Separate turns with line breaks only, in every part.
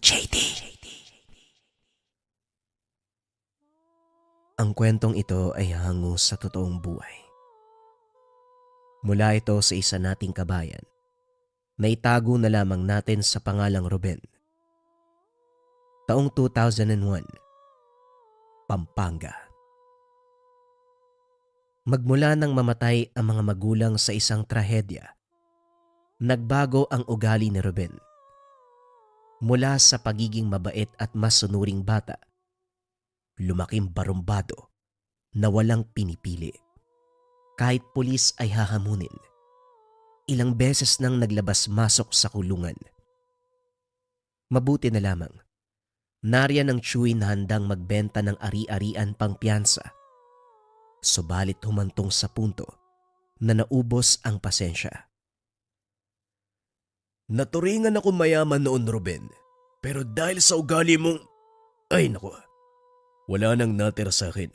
JD. Ang kwentong ito ay hango sa totoong buhay. Mula ito sa isa nating kabayan na itago na lamang natin sa pangalang Ruben. Taong 2001, Pampanga. Magmula nang mamatay ang mga magulang sa isang trahedya, nagbago ang ugali ni Ruben. Mula sa pagiging mabait at masunuring bata, lumaking barumbado na walang pinipili. Kahit pulis ay hahamunin. Ilang beses nang naglabas-masok sa kulungan. Mabuti na lamang, nariyan ang Chewy na handang magbenta ng ari-arian pang piyansa. Subalit humantong sa punto na naubos ang pasensya.
Naturingan ako mayaman noon, Ruben. Pero dahil sa ugali mong... Ay naku, wala nang natira sa akin.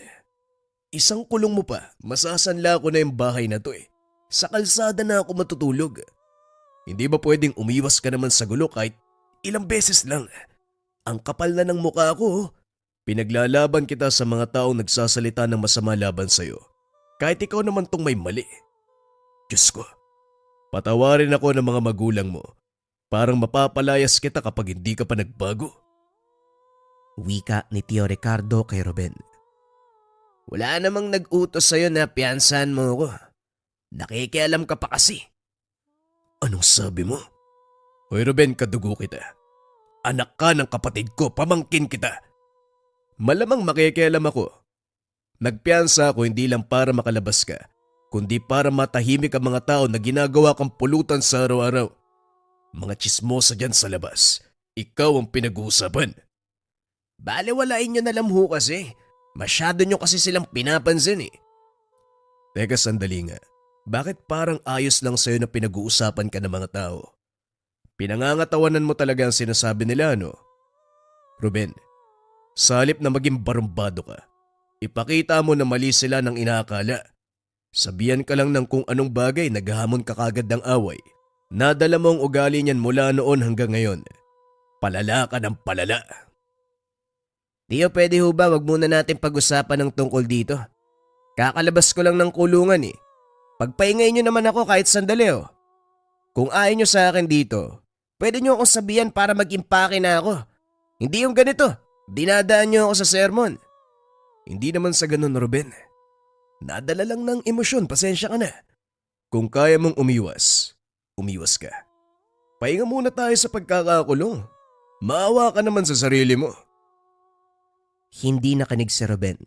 Isang kulong mo pa, masasanla ko na yung bahay na to eh. Sa kalsada na ako matutulog. Hindi ba pwedeng umiwas ka naman sa gulo kahit ilang beses lang? Ang kapal na ng mukha ko. Pinaglalaban kita sa mga taong nagsasalita ng masama laban sa'yo. Kahit ikaw naman tong may mali. Diyos ko, patawarin ako ng mga magulang mo. Parang mapapalayas kita kapag hindi ka pa nagbago.
Wika ni Tio Ricardo kay Ruben.
Wala namang nag-utos sa'yo na piyansahan mo ako. Nakikialam ka pa kasi. Anong sabi mo? Hoy Ruben, kadugo kita. Anak ka ng kapatid ko, pamangkin kita. Malamang makikialam ako. Nagpiyansa ako hindi lang para makalabas ka, kundi para matahimik ang mga tao na ginagawa kang pulutan sa araw-araw. Mga tsismosa dyan sa labas, ikaw ang pinag-uusapan. Balewalain nyo na lang ho kasi. Masyado nyo kasi silang pinapansin eh. Teka sandali nga, bakit parang ayos lang sa'yo na pinag-uusapan ka ng mga tao? Pinangangatawanan mo talaga ang sinasabi nila, no? Ruben, sa halip na maging barumbado ka, ipakita mo na mali sila ng inaakala. Sabihan ka lang ng kung anong bagay, naghahamon ka kagad ng away. Nadala mo ang ugali niyan mula noon hanggang ngayon. Palala ka ng palala.
Tio, pwede ho ba wag muna natin pag-usapan ng tungkol dito? Kakalabas ko lang ng kulungan eh. Pagpahingayin nyo naman ako kahit sandali oh. Kung ayaw nyo sa akin dito, pwede nyo akong sabihan para mag-impake na ako. Hindi yung ganito, dinadaan nyo ako sa sermon.
Hindi naman sa ganun, Ruben. Nadala lang ng emosyon, pasensya ka na. Kung kaya mong umiwas, umiwas ka. Pahinga muna tayo sa pagkakakulong. Maawa ka naman sa sarili mo.
Hindi nakinig si Ruben.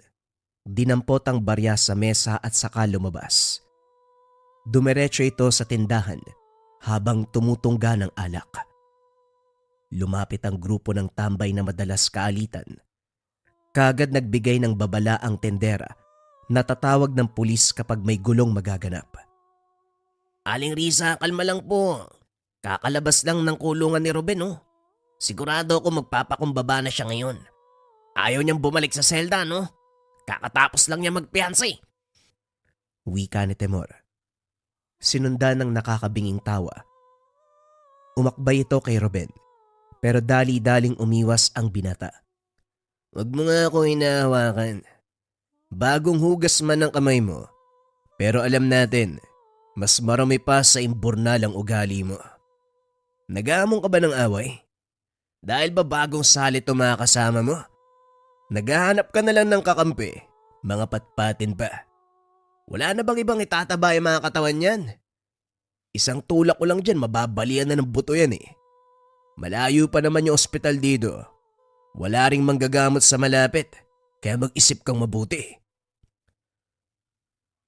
Dinampot ang barya sa mesa at saka lumabas. Dumiretso ito sa tindahan habang tumutungga ng alak. Lumapit ang grupo ng tambay na madalas kaalitan. Kagad nagbigay ng babala ang tendera na tatawag ng pulis kapag may gulong magaganap.
Aling Risa, kalma lang po. Kakalabas lang ng kulungan ni Ruben, oh. Sigurado ako magpapakumbaba na siya ngayon. Ayaw niyang bumalik sa selda, no? Kakatapos lang niya magpiyansa eh.
Wika ni Temor. Sinundan ng nakakabinging tawa. Umakbay ito kay Ruben, pero dali-daling umiwas ang binata.
Huwag mo nga ako hinahawakan. Bagong hugas man ang kamay mo, pero alam natin, mas marami pa sa imburnal ang ugali mo. Nag-aamon ka ba ng away? Dahil ba bagong salit o mga kasama mo? Naghahanap ka na lang ng kakampi, mga patpatin pa. Wala na bang ibang itataba yung mga katawan niyan? Isang tulak ko lang dyan, mababalian na ng buto yan eh. Malayo pa naman yung ospital dito. Wala ring manggagamot sa malapit, kaya mag-isip kang mabuti.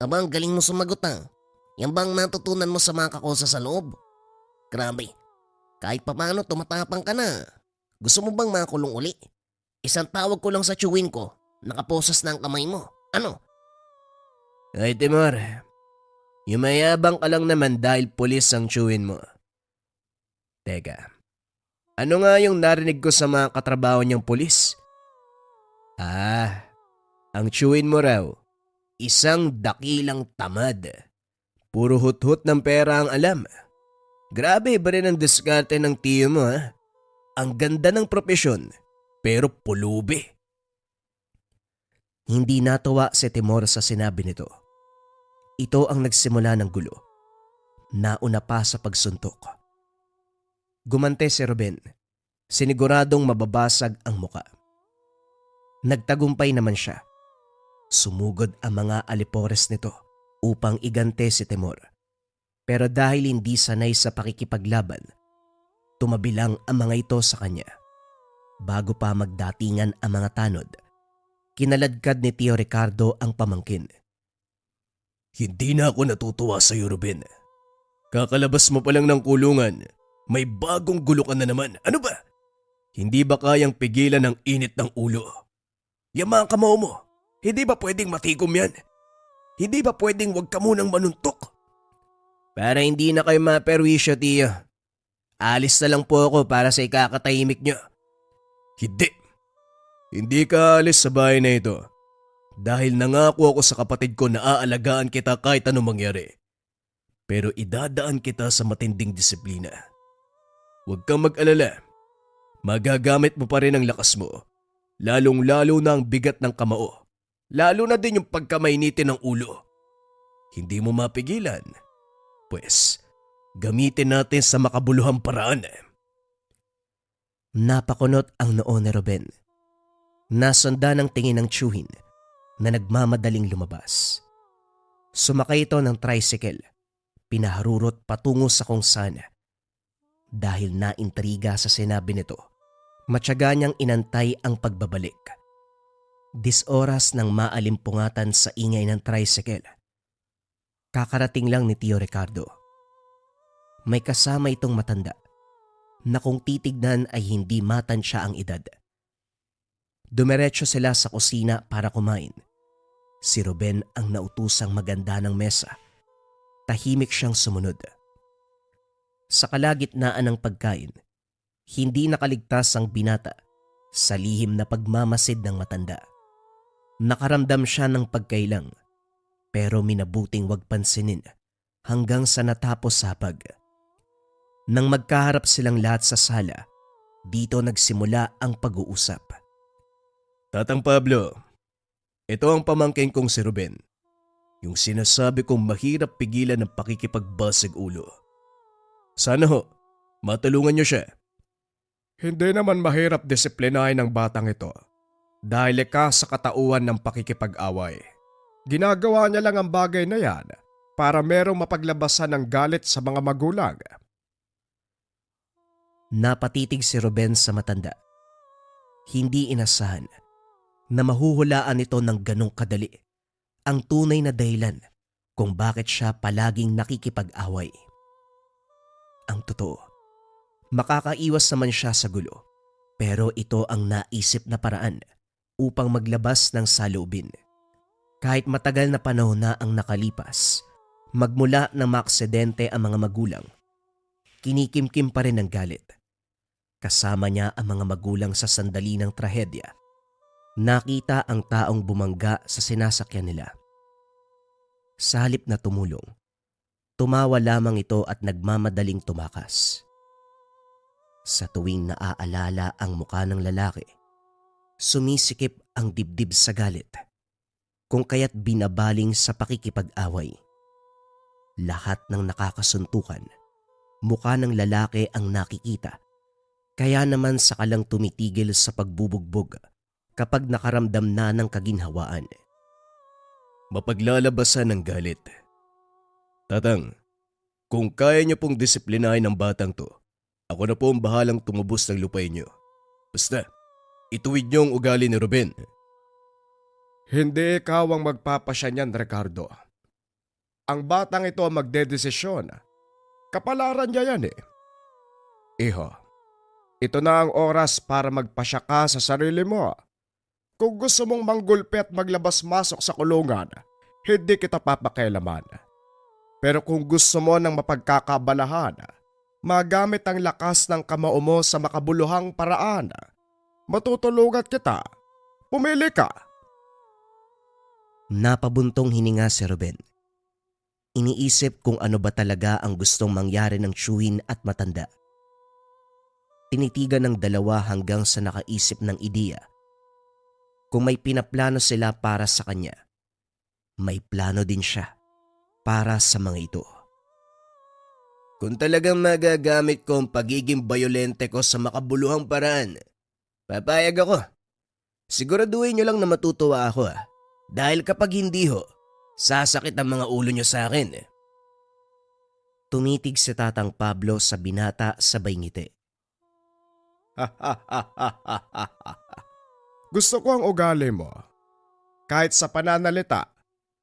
Abang, galing mo sumagot ah. Yan bang natutunan mo sa mga kakosa sa loob? Grabe, kahit papaano tumatapang ka na. Gusto mo bang makulong uli? Isang tawag ko lang sa chewin ko, nakaposas na ang kamay mo. Ano?
Ay Timor, yumayabang ka lang naman dahil pulis ang chewin mo. Teka, ano nga yung narinig ko sa mga katrabaho niyang pulis? Ang chewin mo raw, isang dakilang tamad. Puro hut-hut ng pera ang alam. Grabe ba rin ang diskarte ng tiyo mo ha? Ang ganda ng propesyon, pero pulubi.
Hindi natuwa si Timor sa sinabi nito. Ito ang nagsimula ng gulo. Nauna pa sa pagsuntok. Gumante si Ruben. Siniguradong mababasag ang muka. Nagtagumpay naman siya. Sumugod ang mga alipores nito upang igante si Timor. Pero dahil hindi sanay sa pakikipaglaban, tumabi lang ang mga ito sa kanya. Bago pa magdatingan ang mga tanod, kinaladkad ni Tio Ricardo ang pamangkin.
Hindi na ako natutuwa sa iyo, Ruben. Kakalabas mo pa lang ng kulungan, may bagong gulo ka na naman. Ano ba? Hindi ba kayang pigilan ang init ng ulo? Yung mga kamao mo, hindi ba pwedeng matikom yan? Hindi ba pwedeng wag ka munang manuntok?
Para hindi na kayo maperwisyo, Tio. Alis na lang po ako para sa ikakatahimik nyo.
Hindi. Hindi ka alis sa bahay na ito. Dahil nangako ako sa kapatid ko na aalagaan kita kahit anong mangyari. Pero idadaan kita sa matinding disiplina. Huwag kang mag-alala. Magagamit mo pa rin ang lakas mo. Lalong-lalo na ang bigat ng kamao. Lalo na din yung pagkamainitin ng ulo. Hindi mo mapigilan. Pues, gamitin natin sa makabuluhang paraan.
Napakunot ang noo ni Ruben. Nasanda ng tingin ng tiyuhin na nagmamadaling lumabas. Sumakay ito ng tricycle. Pinaharurot patungo sa kung saan. Dahil naintriga sa sinabi nito, matyaga niyang inantay ang pagbabalik. 10 oras nang maalimpungatan sa ingay ng tricycle. Kakarating lang ni Tio Ricardo. May kasama itong matanda na kung titignan ay hindi matansya ang edad. Dumiretso sila sa kusina para kumain. Si Ruben ang nautusang maganda ng mesa. Tahimik siyang sumunod. Sa kalagitnaan ng pagkain, hindi nakaligtas ang binata sa lihim na pagmamasid ng matanda. Nakaramdam siya ng pagkailang pero minabuting wag pansinin hanggang sa natapos hapag. Nang magkaharap silang lahat sa sala, dito nagsimula ang pag-uusap.
Tatang Pablo, ito ang pamangkin kong si Ruben. Yung sinasabi kong mahirap pigilan ng pakikipagbasag ulo. Sana ho, matulungan niyo siya. Hindi naman mahirap disiplinahin ng batang ito dahil likas sa katauhan ng pakikipag-away. Ginagawa niya lang ang bagay na yan para merong mapaglabasan ng galit sa mga magulang.
Napatitig si Ruben sa matanda. Hindi inasahan na mahuhulaan ito ng ganong kadali ang tunay na dahilan kung bakit siya palaging nakikipag-away. Ang totoo, makakaiwas naman siya sa gulo pero ito ang naisip na paraan upang maglabas ng saloobin. Kahit matagal na panahon na ang nakalipas, magmula na maaksidente ang mga magulang, kinikimkim pa rin ang galit. Kasama niya ang mga magulang sa sandali ng trahedya. Nakita ang taong bumangga sa sinasakyan nila. Sa halip na tumulong, tumawa lamang ito at nagmamadaling tumakas. Sa tuwing naaalala ang muka ng lalaki, sumisikip ang dibdib sa galit, kung kaya't binabaling sa pakikipag-away. Lahat ng nakakasuntukan, muka ng lalaki ang nakikita, kaya naman sakalang tumitigil sa pagbubugbog kapag nakaramdam na ng kaginhawaan.
Mapaglalabasan ng galit. Tatang, kung kaya niyo pong disiplinahin ang batang to, ako na po ang bahalang tumubos ng lupay niyo. Basta, ituwid niyo ang ugali ni Ruben. Hindi ikaw ang magpapasya niyan, Ricardo. Ang batang ito ang magdedesisyon. Kapalaran niya yan eh. Iho, ito na ang oras para magpasya ka sa sarili mo. Kung gusto mong manggulpi at maglabas-masok sa kulungan, hindi kita papakialaman. Pero kung gusto mo ng mapagkakabalahan, magamit ang lakas ng kamao mo sa makabuluhang paraan, matutulungan kita. Pumili ka.
Napabuntong hininga si Ruben. Iniisip kung ano ba talaga ang gustong mangyari ng tiyuhin at matanda. Tinitigan ng dalawa hanggang sa nakaisip ng ideya. Kung may pinaplano sila para sa kanya, may plano din siya para sa mga ito.
Kung talagang magagamit ko ang pagiging bayolente ko sa makabuluhang paraan, papayag ako. Siguraduhin nyo lang na matutuwa ako Dahil kapag hindi ho, sasakit ang mga ulo nyo sa akin.
Tumitig si Tatang Pablo sa binata sabay ngiti.
Gusto ko ang ugali mo. Kahit sa pananalita,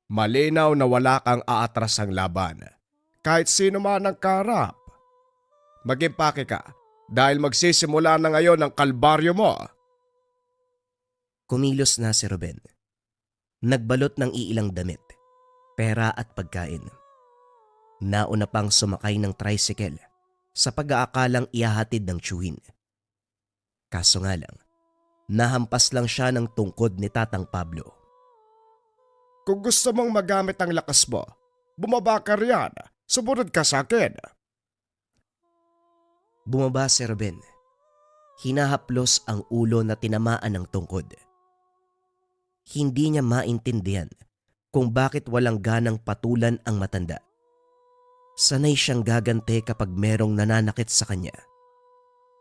malinaw na wala kang aatrasang laban. Kahit sino man ang kaharap. Mag-impake ka dahil magsisimula na ngayon ang kalbaryo mo.
Kumilos na si Ruben. Nagbalot ng iilang damit, pera at pagkain. Nauna pang sumakay ng tricycle sa pag-aakalang ihahatid ng tiyuhin. Kaso nga lang, nahampas lang siya ng tungkod ni Tatang Pablo.
Kung gusto mong magamit ang lakas mo, bumaba ka riyan. Sumunod ka sa akin.
Bumaba si Ruben. Hinahaplos ang ulo na tinamaan ng tungkod. Hindi niya maintindihan kung bakit walang ganang patulan ang matanda. Sanay siyang gagante kapag merong nananakit sa kanya.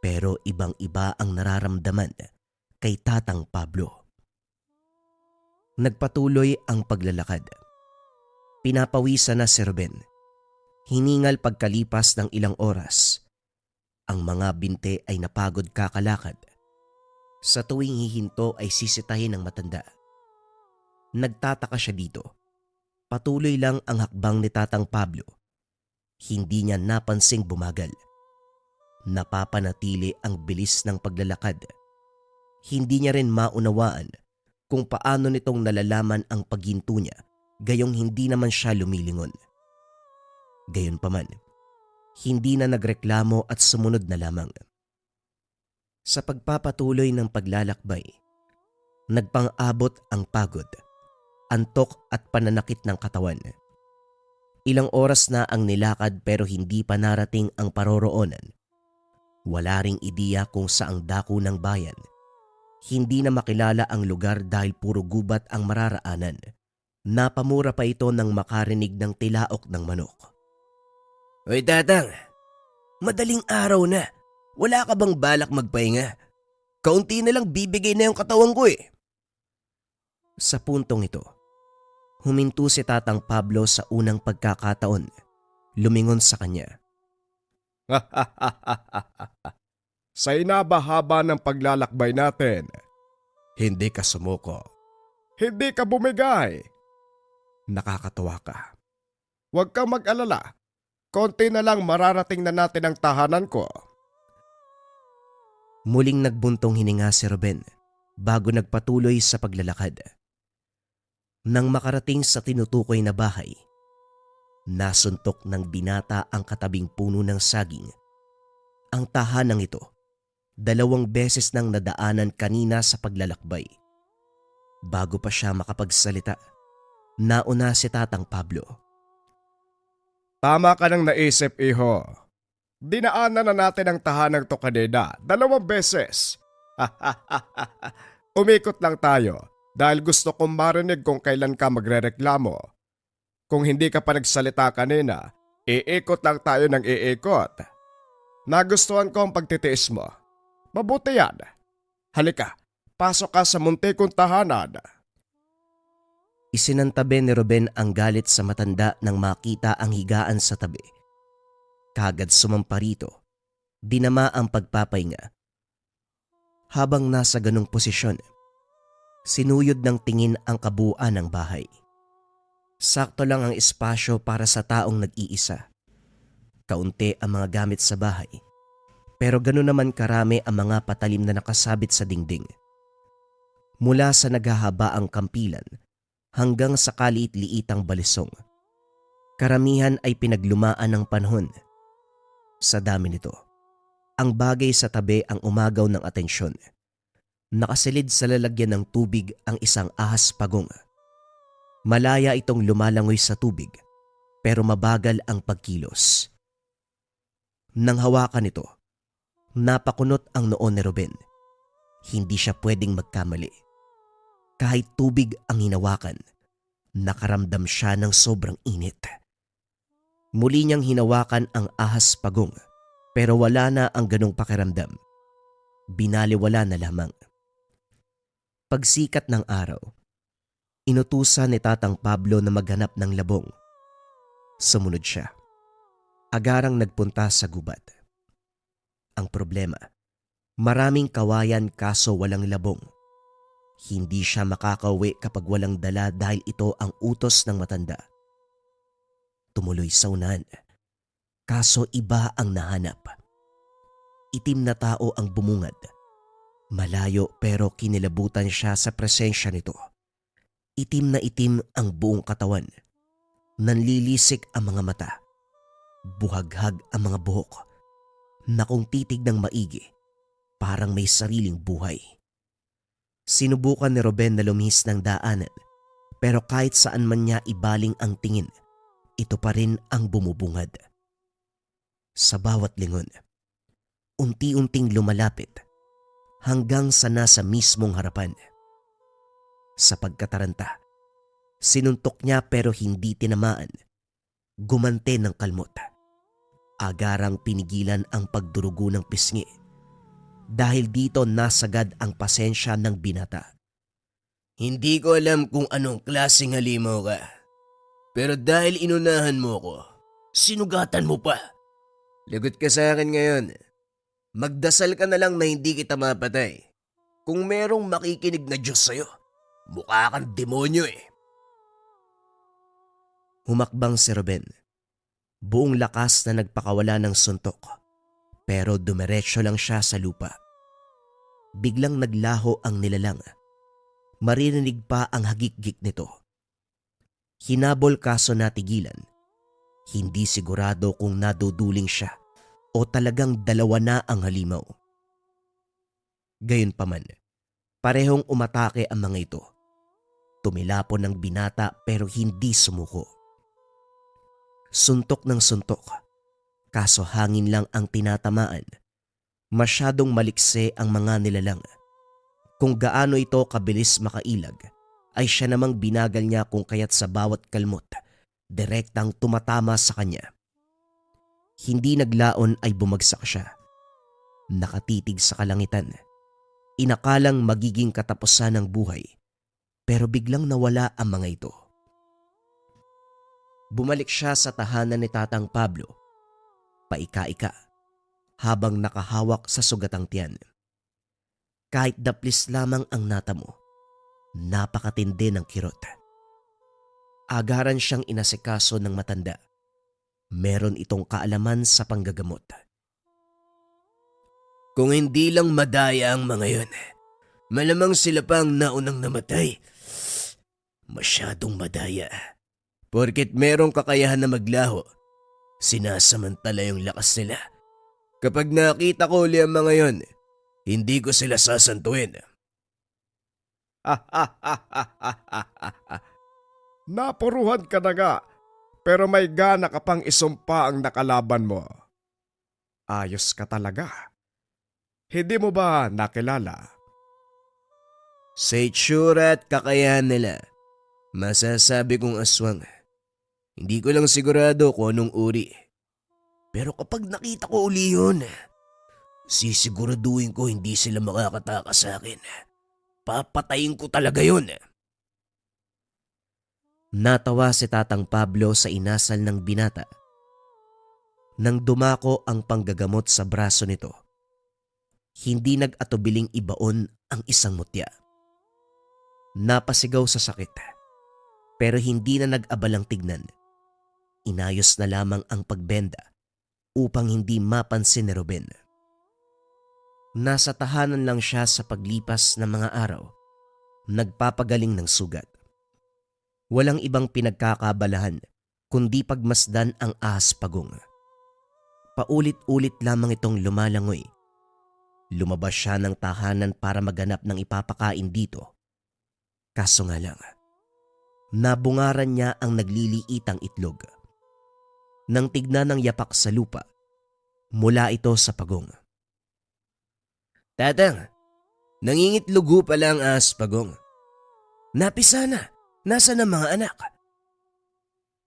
Pero ibang-iba ang nararamdaman kay Tatang Pablo. Nagpatuloy ang paglalakad. Pinapawisan na si Ruben. Hiningal pagkalipas ng ilang oras. Ang mga binte ay napagod kakalakad. Sa tuwing hihinto ay sisitahin ng matanda. Nagtataka siya dito. Patuloy lang ang hakbang ni Tatang Pablo. Hindi niya napansing bumagal. Napapanatili ang bilis ng paglalakad. Hindi niya rin maunawaan kung paano nitong nalalaman ang paghinto niya gayong hindi naman siya lumilingon. Gayunpaman, hindi na nagreklamo at sumunod na lamang. Sa pagpapatuloy ng paglalakbay, nagpang-abot ang pagod, antok at pananakit ng katawan. Ilang oras na ang nilakad pero hindi pa narating ang paroroonan. Wala ring ideya kung saang dako ng bayan. Hindi na makilala ang lugar dahil puro gubat ang mararaanan. Napamura pa ito nang makarinig ng tilaok ng manok.
Hoy Tatang, madaling araw na. Wala ka bang balak magpahinga? Kaunti na lang bibigay na yung katawan ko
Sa puntong ito, huminto si Tatang Pablo sa unang pagkakataon. Lumingon sa kanya.
Sa inabahaba ng paglalakbay natin, hindi ka sumuko. Hindi ka bumigay. Nakakatawa ka. Huwag kang mag-alala. Konti na lang mararating na natin ang tahanan ko.
Muling nagbuntong hininga si Ruben bago nagpatuloy sa paglalakad. Nang makarating sa tinutukoy na bahay, nasuntok ng binata ang katabing puno ng saging. Ang tahanang ito, 2 beses nang nadaanan kanina sa paglalakbay. Bago pa siya makapagsalita, nauna si Tatang Pablo.
Tama ka nang naisip, iho. Dinaanan na natin ang tahanang to kanina 2 beses. Umikot lang tayo dahil gusto kong marinig kung kailan ka magrereklamo. Kung hindi ka pa nagsalita kanina, iikot lang tayo ng iikot. Nagustuhan ko ang pagtitiis mo. Mabuti yan. Halika, pasok ka sa munti kong tahanan.
Isinantabi ni Ruben ang galit sa matanda nang makita ang higaan sa tabi. Kagad sumampa rito, dinama ang pagpapahinga. Habang nasa ganong posisyon, sinuyod ng tingin ang kabuuan ng bahay. Sakto lang ang espasyo para sa taong nag-iisa. Kaunti ang mga gamit sa bahay, pero gano'n naman karami ang mga patalim na nakasabit sa dingding. Mula sa naghahabaang kampilan hanggang sa kaliit-liitang balisong, karamihan ay pinaglumaan ng panahon. Sa dami nito, ang bagay sa tabi ang umagaw ng atensyon. Nakasilid sa lalagyan ng tubig ang isang ahas pagong. Malaya itong lumalangoy sa tubig, pero mabagal ang pagkilos. Nang hawakan ito, Napakunot ang noo ni Ruben. Hindi siya pwedeng magkamali. Kahit tubig ang hinawakan, nakaramdam siya ng sobrang init. Muli niyang hinawakan ang ahas pagong pero wala na ang ganong pakiramdam. Binaliwala na lamang. Pagsikat ng araw, inutusan ni Tatang Pablo na maghanap ng labong. Sumunod siya. Agarang nagpunta sa gubat. Ang problema, maraming kawayan kaso walang labong. Hindi siya makakauwi kapag walang dala dahil ito ang utos ng matanda. Tumuloy sa unahan, kaso iba ang nahanap. Itim na tao ang bumungad. Malayo pero kinilabutan siya sa presensya nito. Itim na itim ang buong katawan. Nanlilisik ang mga mata. Buhaghag ang mga buhok. Na kung titignan maigi, parang may sariling buhay. Sinubukan ni Ruben na lumihis ng daanan, pero kahit saan man niya ibaling ang tingin, ito pa rin ang bumubungad. Sa bawat lingon, unti-unting lumalapit hanggang sa nasa mismong harapan. Sa pagkataranta, sinuntok niya pero hindi tinamaan. Gumante ng kalmot. Agarang pinigilan ang pagdurugo ng pisngi. Dahil dito nasagad ang pasensya ng binata.
Hindi ko alam kung anong klaseng halimaw ka. Pero dahil inunahan mo ko, sinugatan mo pa. Lagot ka sa akin ngayon. Magdasal ka na lang na hindi kita mapatay. Kung merong makikinig na Diyos sa'yo, mukha kang demonyo eh.
Humakbang si Ruben. Buong lakas na nagpakawala ng suntok. Pero dumiretso lang siya sa lupa. Biglang naglaho ang nilalang. Maririnig pa ang hagik-gik nito. Hinabol kaso natigilan. Hindi sigurado kung naduduling siya o talagang dalawa na ang halimaw. Gayunpaman, parehong umatake ang mga ito. Tumilapon ng binata pero hindi sumuko. Suntok ng suntok, kaso hangin lang ang tinatamaan. Masyadong malikse ang mga nilalang. Kung gaano ito kabilis makailag, ay siya namang binagal niya kung kaya't sa bawat kalmot, direktang tumatama sa kanya. Hindi naglaon ay bumagsak siya. Nakatitig sa kalangitan. Inakalang magiging katapusan ng buhay, pero biglang nawala ang mga ito. Bumalik siya sa tahanan ni Tatang Pablo, paika-ika, habang nakahawak sa sugatang tiyan. Kahit daplis lamang ang natamo, napakatindi ng kirot. Agaran siyang inasikaso ng matanda. Meron itong kaalaman sa panggagamot.
Kung hindi lang madaya ang mga yon, malamang sila pa ang naunang namatay. Masyadong madaya. Porket merong kakayahan na maglaho, sinasamantala yung lakas nila. Kapag nakita ko uli ang mga yon, hindi ko sila sasantuin.
Napuruhan ka na nga, pero may gana ka pang isumpa ang nakalaban mo. Ayos ka talaga. Hindi mo ba nakilala?
Sa itsura at kakayahan nila, masasabi kong aswang. Hindi ko lang sigurado kung anong uri. Pero kapag nakita ko uli yun, sisiguraduhin ko hindi sila makakataka sa akin. Papatayin ko talaga yun.
Natawa si Tatang Pablo sa inasal ng binata. Nang dumako ang panggagamot sa braso nito, hindi nag-atubiling ibaon ang isang mutya. Napasigaw sa sakit, pero hindi na nag-abalang tignan. Inayos na lamang ang pagbenda upang hindi mapansin ni Ruben. Nasa tahanan lang siya sa paglipas ng mga araw, nagpapagaling ng sugat. Walang ibang pinagkakabalahan kundi pagmasdan ang ahas pagong. Paulit-ulit lamang itong lumalangoy. Lumabas siya ng tahanan para maghanap ng ipapakain dito. Kaso nga lang, nabungaran niya ang nagliliitang itlog. Nang tignan ng yapak sa lupa, mula ito sa pagong.
Tatang, nangingitlugo pala ang ahas pagong. Napisa na. Nasaan ang mga anak?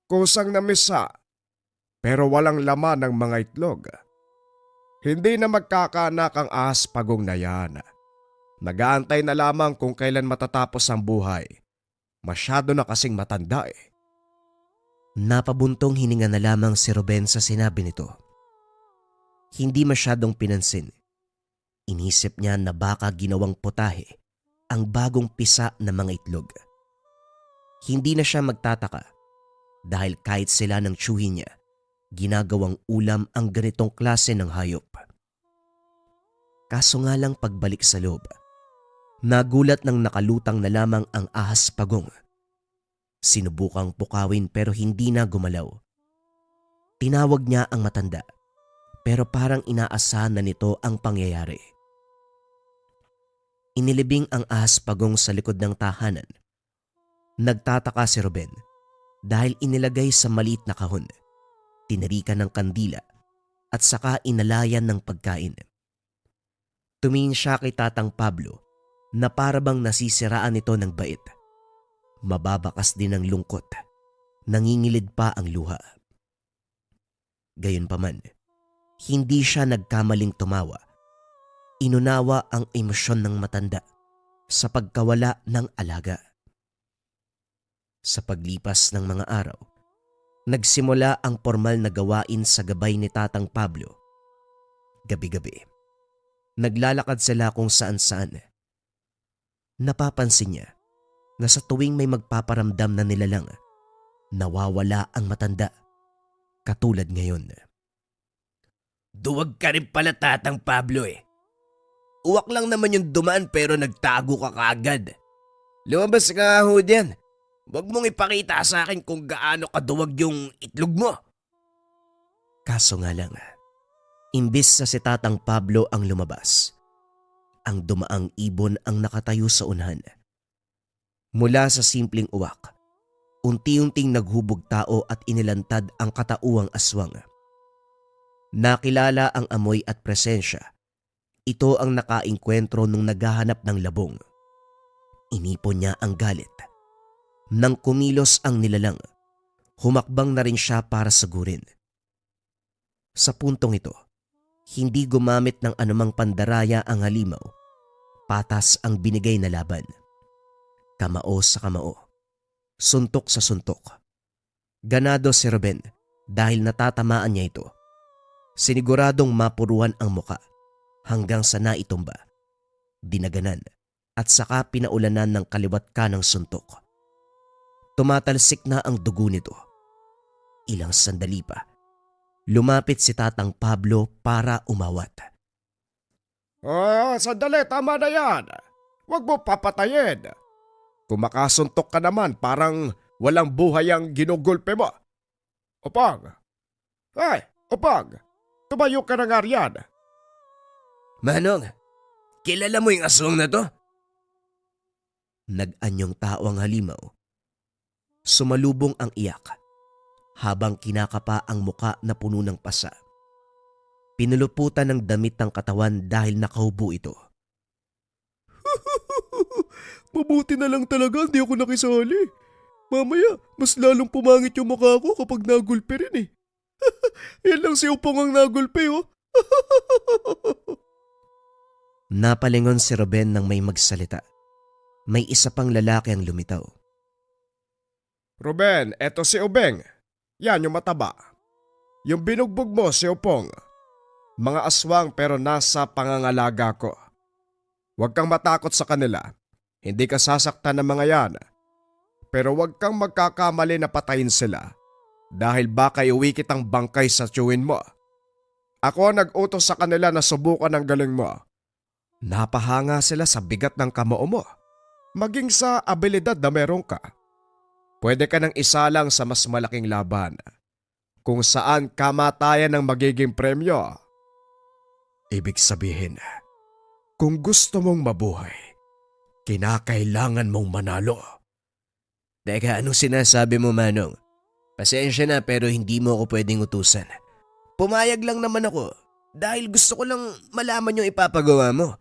Kusang na misa, pero walang laman ng mga itlog. Hindi na magkakaanak ang ahas pagong na yan. Nag-aantay na lamang kung kailan matatapos ang buhay. Masyado na kasing matanda eh.
Napabuntong hininga na lamang si Ruben sa sinabi nito. Hindi masyadong pinansin. Inisip niya na baka ginawang putahe ang bagong pisa ng mga itlog. Hindi na siya magtataka dahil kahit sila ng tiyuhin niya, ginagawang ulam ang ganitong klase ng hayop. Kaso nga lang pagbalik sa loob, nagulat nang nakalutang na lamang ang ahas pagong. Sinubukang pukawin pero hindi na gumalaw. Tinawag niya ang matanda pero parang inaasahan na nito ang pangyayari. Inilibing ang ahas pagong sa likod ng tahanan. Nagtataka si Ruben dahil inilagay sa maliit na kahon, tinirikan ng kandila at saka inalayan ng pagkain. Tumingin siya kay Tatang Pablo na parabang nasisiraan nito ng bait. Mababakas din ng lungkot, nangingilid pa ang luha. Gayunpaman, hindi siya nagkamaling tumawa. Inunawa ang emosyon ng matanda sa pagkawala ng alaga. Sa paglipas ng mga araw, nagsimula ang formal na gawain sa gabay ni Tatang Pablo. Gabi-gabi, naglalakad sila kung saan-saan. Napapansin niya na sa tuwing may magpaparamdam na nilalang, nawawala ang matanda, katulad ngayon.
Duwag ka rin pala, Tatang Pablo eh. Uwak lang naman yung dumaan pero nagtago ka kaagad. Lumabas ka ho diyan. Huwag mong ipakita sa akin kung gaano kaduwag yung itlog mo.
Kaso nga lang, imbis na si Tatang Pablo ang lumabas, ang dumaang ibon ang nakatayo sa unahan. Mula sa simpleng uwak, unti-unting naghubog tao at inilantad ang katauwang aswang. Nakilala ang amoy at presensya. Ito ang nakaengkwentro nung naghahanap ng labong. Inipon niya ang galit. Nang kumilos ang nilalang, humakbang na rin siya para sagurin. Sa puntong ito, hindi gumamit ng anumang pandaraya ang halimaw. Patas ang binigay na laban. Kamao sa kamao. Suntok sa suntok. Ganado si Ruben dahil natatamaan niya ito. Siniguradong mapuruan ang muka hanggang sa naitumba, dinaganan at saka pinaulanan ng kaliwat kanang suntok. Tumatalsik na ang dugo nito. Ilang sandali pa, lumapit si Tatang Pablo para umawat.
Sandali, tama na yan. Huwag mo papatayin. Kung makasuntok ka naman, parang walang buhay ang ginugulpe mo. Upang! Ay, Upang! Tumayo ka na nga riyan.
Manong, kilala mo yung aswang na to?
Nag-anyong tao ang halimaw. Sumalubong ang iyak habang kinakapa ang muka na puno ng pasa. Pinuluputan ng damit ng katawan dahil nakahubo ito.
Mabuti na lang talaga hindi ako nakisali. Mamaya, mas lalong pumangit yung mukha ko kapag nagulpe rin eh. Yan lang si Upong ang nagulpe oh.
Napalingon si Ruben nang may magsalita. May isa pang lalaki ang lumitaw.
Ruben, eto si Ubeng. Yan yung mataba. Yung binugbog mo si Upong. Mga aswang pero nasa pangangalaga ko. Huwag kang matakot sa kanila. Hindi ka sasaktan ng mga yan. Pero huwag kang magkakamali na patayin sila. Dahil baka iuwi kitang bangkay sa tiyuhin mo. Ako ang nag-utos sa kanila na subukan ang galing mo. Napahanga sila sa bigat ng kamao mo. Maging sa abilidad na meron ka. Pwede ka nang isalang sa mas malaking laban. Kung saan kamatayan ang magiging premyo. Ibig sabihin, kung gusto mong mabuhay, kinakailangan mong manalo.
Teka, anong sinasabi mo, Manong? Pasensya na pero hindi mo ako pwedeng utusan. Pumayag lang naman ako dahil gusto ko lang malaman yung ipapagawa mo.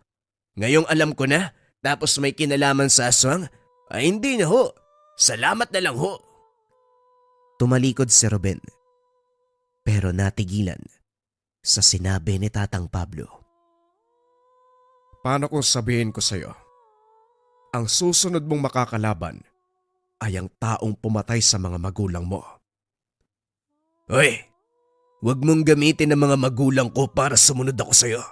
Ngayong alam ko na, tapos may kinalaman sa aswang? Ay hindi na ho. Salamat na lang ho.
Tumalikod si Ruben. Pero natigilan sa sinabi ni Tatang Pablo.
Paano kung sabihin ko sa'yo? Ang susunod mong makakalaban ay ang taong pumatay sa mga magulang mo.
Hoy, huwag mong gamitin ang mga magulang ko para sumunod ako sa'yo.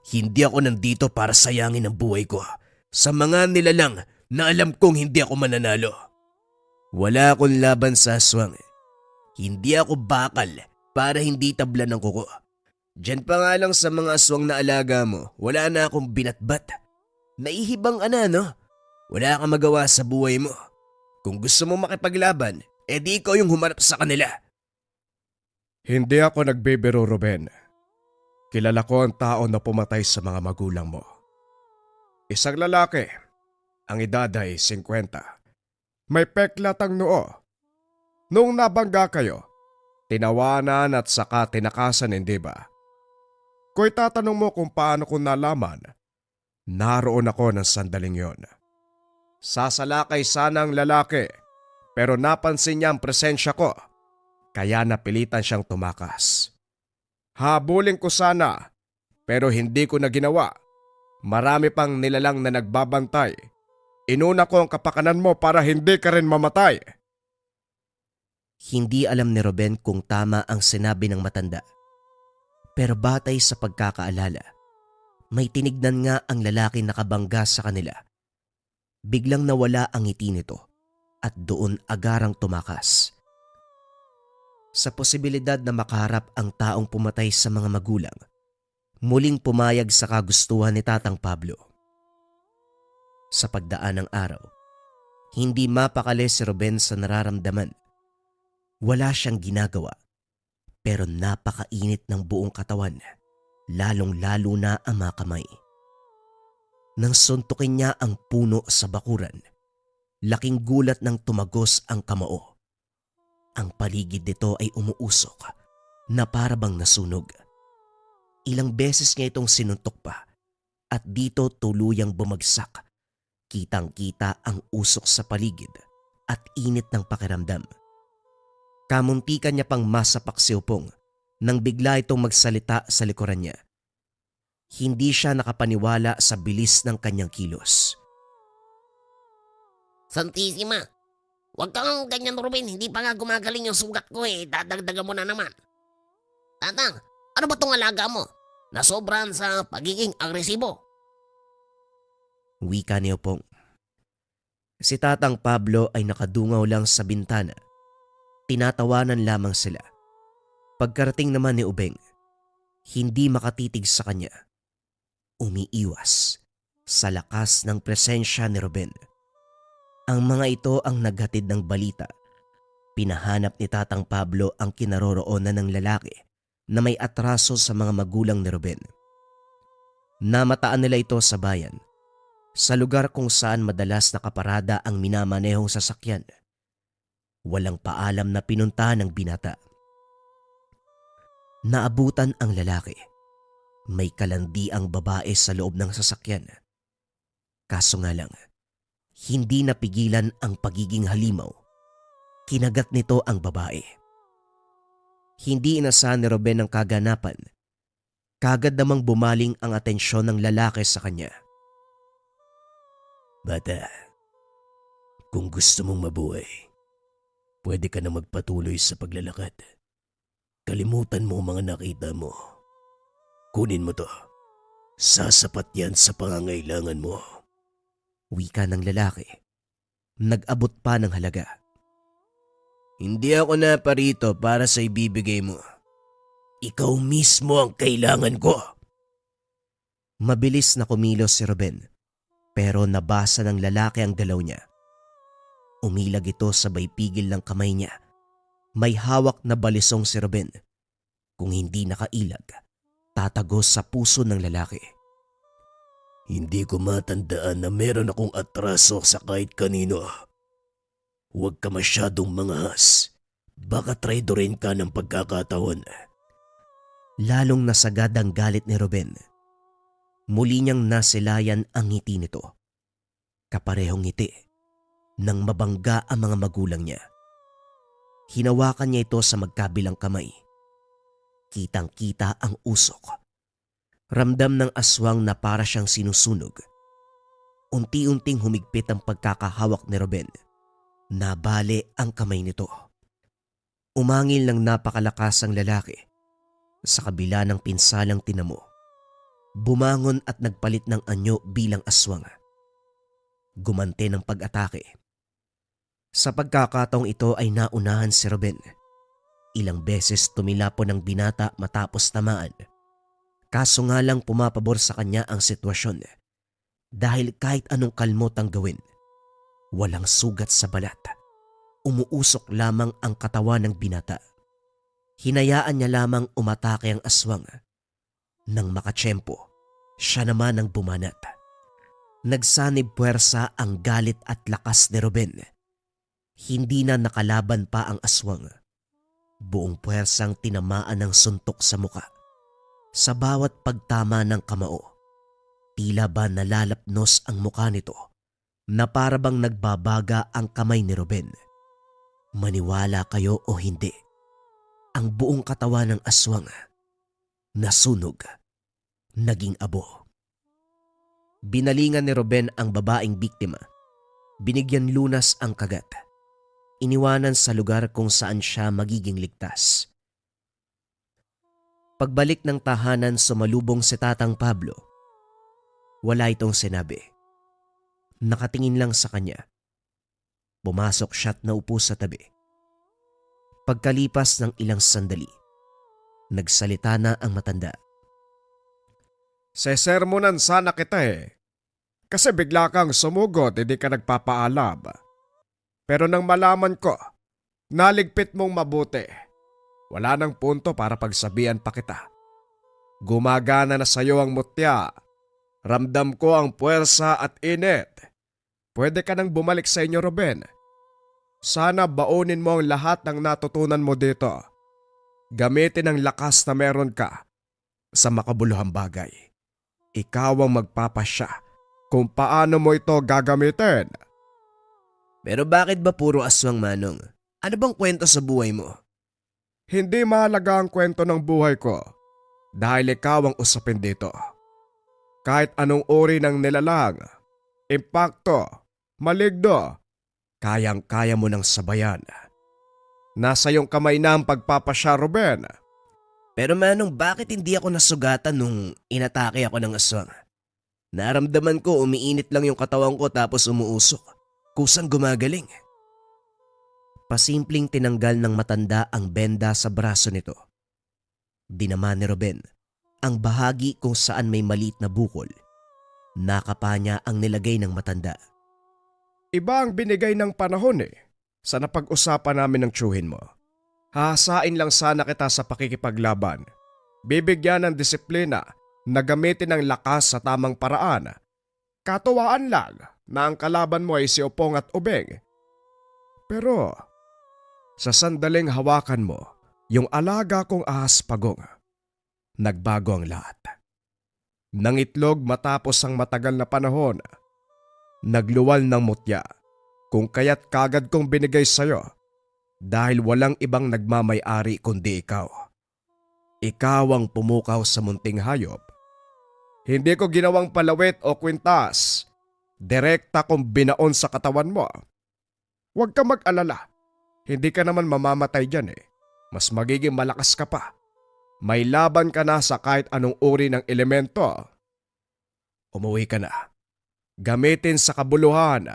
Hindi ako nandito para sayangin ang buhay ko sa mga nilalang na alam kong hindi ako mananalo. Wala akong laban sa aswang. Hindi ako bakal para hindi tablan ng kuko. Diyan pa nga lang sa mga aswang na alaga mo, wala na akong binatbat. Naihibang ana, no? Wala kang magawa sa buhay mo. Kung gusto mo makipaglaban, edi ikaw yung humarap sa kanila.
Hindi ako nagbibiro, Ruben. Kilala ko ang tao na pumatay sa mga magulang mo. Isang lalaki, ang edad ay 50. May peklat ang noo. Noong nabangga kayo, tinawanan at saka tinakasan, hindi ba? Kung itatanong mo kung paano ko nalaman, naroon ako ng sandaling yon. Sasalakay sana ang lalaki, pero napansin niya ang presensya ko, kaya napilitan siyang tumakas. Habulin ko sana, pero hindi ko na ginawa. Marami pang nilalang na nagbabantay. Inuna ko ang kapakanan mo para hindi ka rin mamatay.
Hindi alam ni Ruben kung tama ang sinabi ng matanda. Pero batay sa pagkakaalala, may tinignan nga ang lalaki nakabangga sa kanila. Biglang nawala ang ngiti nito at doon agarang tumakas. Sa posibilidad na makaharap ang taong pumatay sa mga magulang, muling pumayag sa kagustuhan ni Tatang Pablo. Sa pagdaan ng araw, hindi mapakali si Ruben sa nararamdaman. Wala siyang ginagawa, pero napakainit ng buong katawan, lalong-lalo na ang mga kamay. Nang suntukin niya ang puno sa bakuran, laking gulat nang tumagos ang kamao. Ang paligid nito ay umuusok na parabang nasunog. Ilang beses niya itong sinuntok pa at dito tuluyang bumagsak. Kitang-kita ang usok sa paligid at init ng pakiramdam. Kamuntikan niya pang masapak si Upong nang bigla itong magsalita sa likuran niya. Hindi siya nakapaniwala sa bilis ng kanyang kilos.
Santissima, huwag kang ganyan, Ruben. Hindi pa nga gumagaling yung sugat ko eh. Dadagdagan mo na naman. Tatang, ano ba tong alaga mo? Nasobran sa pagiging agresibo.
Wika ni Upong. Si Tatang Pablo ay nakadungaw lang sa bintana. Tinatawanan lamang sila. Pagkarating naman ni Ubeng, hindi makatitig sa kanya. Umiiwas sa lakas ng presensya ni Ruben. Ang mga ito ang naghatid ng balita. Pinahanap ni Tatang Pablo ang kinaroroonan ng lalaki na may atraso sa mga magulang ni Ruben. Namataan nila ito sa bayan, sa lugar kung saan madalas nakaparada ang minamanehong sasakyan. Walang paalam na pinuntahan ng binata. Naabutan ang lalaki. May kalandi ang babae sa loob ng sasakyan. Kaso nga lang, hindi napigilan ang pagiging halimaw. Kinagat nito ang babae. Hindi inasahan ni Ruben ang kaganapan. Kagad namang bumaling ang atensyon ng lalaki sa kanya.
Bata, kung gusto mong mabuhay, pwede ka na magpatuloy sa paglalakad. Kalimutan mo ang mga nakita mo. Kunin mo to. Sasapat yan sa pangangailangan mo.
Wika ng lalaki. Nag-abot pa ng halaga.
Hindi ako na parito para sa ibibigay mo. Ikaw mismo ang kailangan ko.
Mabilis na kumilos si Ruben, pero nabasa ng lalaki ang galaw niya. Umilag ito sabay pigil ng kamay niya. May hawak na balisong si Ruben. Kung hindi nakailag, tatagos sa puso ng lalaki.
Hindi ko matandaan na meron akong atraso sa kahit kanino. Huwag ka masyadong manghas. Baka traidorin ka ng pagkakataon.
Lalong nasagad ang galit ni Ruben. Muli niyang nasilayan ang ngiti nito. Kaparehong ngiti nang mabangga ang mga magulang niya. Hinawakan niya ito sa magkabilang kamay. Kitang-kita ang usok. Ramdam ng aswang na para siyang sinusunog. Unti-unting humigpit ang pagkakahawak ni Ruben. Nabali ang kamay nito. Umangil ng napakalakas ang lalaki. Sa kabila ng pinsalang tinamo, bumangon at nagpalit ng anyo bilang aswang. Gumante ng pag-atake. Sa pagkakataong ito ay naunahan si Ruben. Ilang beses tumilapo ng binata matapos tamaan. Kaso nga lang pumapabor sa kanya ang sitwasyon dahil kahit anong kalmot ang gawin, walang sugat sa balat. Umuusok lamang ang katawan ng binata. Hinayaan niya lamang umatake ang aswang. Nang makatsyempo, siya naman ang bumanat. Nagsanib puwersa ang galit at lakas ni Ruben. Hindi na nakalaban pa ang aswang. Buong puwersang tinamaan ng suntok sa muka. Sa bawat pagtama ng kamao, tila ba nalalapnos ang muka nito na para bang nagbabaga ang kamay ni Ruben. Maniwala kayo o hindi, ang buong katawan ng aswang nasunog, naging abo. Binalingan ni Ruben ang babaeng biktima. Binigyan lunas ang kagat. Iniwanan sa lugar kung saan siya magiging ligtas. Pagbalik ng tahanan, sumalubong si Tatang Pablo. Wala itong sinabi. Nakatingin lang sa kanya. Pumasok siya at naupo sa tabi. Pagkalipas ng ilang sandali, nagsalita na ang matanda.
Sesermonan sana kita Kasi bigla kang sumugod, hindi ka nagpapaalam. Pero nang malaman ko, naligpit mong mabuti. Wala nang punto para pagsabihan pa kita. Gumagana na sa'yo ang mutya. Ramdam ko ang puwersa at init. Pwede ka nang bumalik sa inyo, Ruben. Sana baunin mo ang lahat ng natutunan mo dito. Gamitin ang lakas na meron ka sa makabuluhang bagay. Ikaw ang magpapasya kung paano mo ito gagamitin.
Pero bakit ba puro aswang, Manong? Ano bang kwento sa buhay mo?
Hindi mahalaga ang kwento ng buhay ko dahil ikaw ang usapin dito. Kahit anong uri ng nilalang, impakto, maligno, kayang-kaya mo ng sabayan. Nasa iyong kamay na ang pagpapasya, Ruben.
Pero Manong, bakit hindi ako nasugatan nung inatake ako ng aswang? Naramdaman ko umiinit lang yung katawan ko tapos umuusok. Kusang gumagaling.
Pasimpleng tinanggal ng matanda ang benda sa braso nito. Dinama ni Ruben ang bahagi kung saan may maliit na bukol. Nakapa niya ang nilagay ng matanda.
Iba ang binigay ng panahon sa napag-usapan namin ng tiyuhin mo. Hahasain lang sana kita sa pakikipaglaban. Bibigyan ng disiplina na gamitin ang lakas sa tamang paraan. Katuwaan lang na ang kalaban mo ay si Opong at Ubeng. Pero sa sandaling hawakan mo yung alaga kong ahas Pagong, nagbago ang lahat. Nangitlog matapos ang matagal na panahon. Nagluwal ng mutya kung kaya't kagad kong binigay sa'yo dahil walang ibang nagmamay-ari kundi ikaw. Ikaw ang pumukaw sa munting hayop. Hindi ko ginawang palawit o kwintas. Direkta kong binaon sa katawan mo. Huwag ka mag-alala. Hindi ka naman mamamatay dyan Mas magiging malakas ka pa. May laban ka na sa kahit anong uri ng elemento. Umuwi ka na. Gamitin sa kabuluhan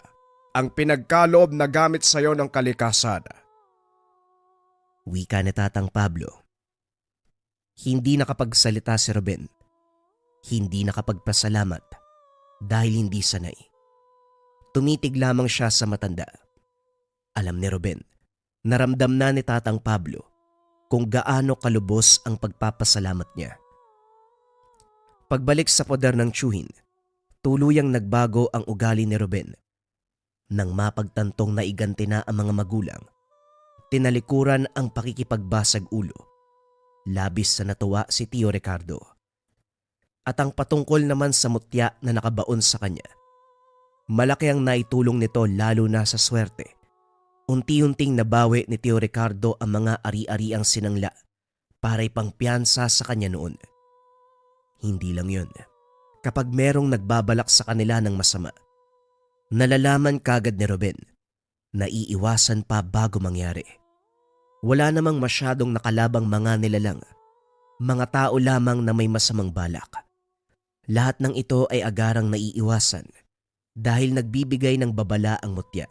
ang pinagkaloob na gamit sa'yo ng kalikasan.
Wika ni Tatang Pablo. Hindi nakapagsalita si Ruben. Hindi nakapagpasalamat dahil hindi sanay. Tumitig lamang siya sa matanda. Alam ni Ruben, naramdam na ni Tatang Pablo kung gaano kalubos ang pagpapasalamat niya. Pagbalik sa poder ng tiyuhin, tuluyang nagbago ang ugali ni Ruben. Nang mapagtantong naiganti na ang mga magulang, tinalikuran ang pakikipagbasag ulo. Labis sa natuwa si Tio Ricardo. At ang patungkol naman sa mutya na nakabaon sa kanya, malaki ang naitulong nito lalo na sa swerte. Unti-unting nabawi ni Tio Ricardo ang mga ari-ariang sinangla para ipangpiyansa sa kanya noon. Hindi lang yun. Kapag merong nagbabalak sa kanila ng masama, nalalaman kagad ni Ruben na iiwasan pa bago mangyari. Wala namang masyadong nakalabang mga nilalang, mga tao lamang na may masamang balak. Lahat ng ito ay agarang naiiwasan dahil nagbibigay ng babala ang mutya.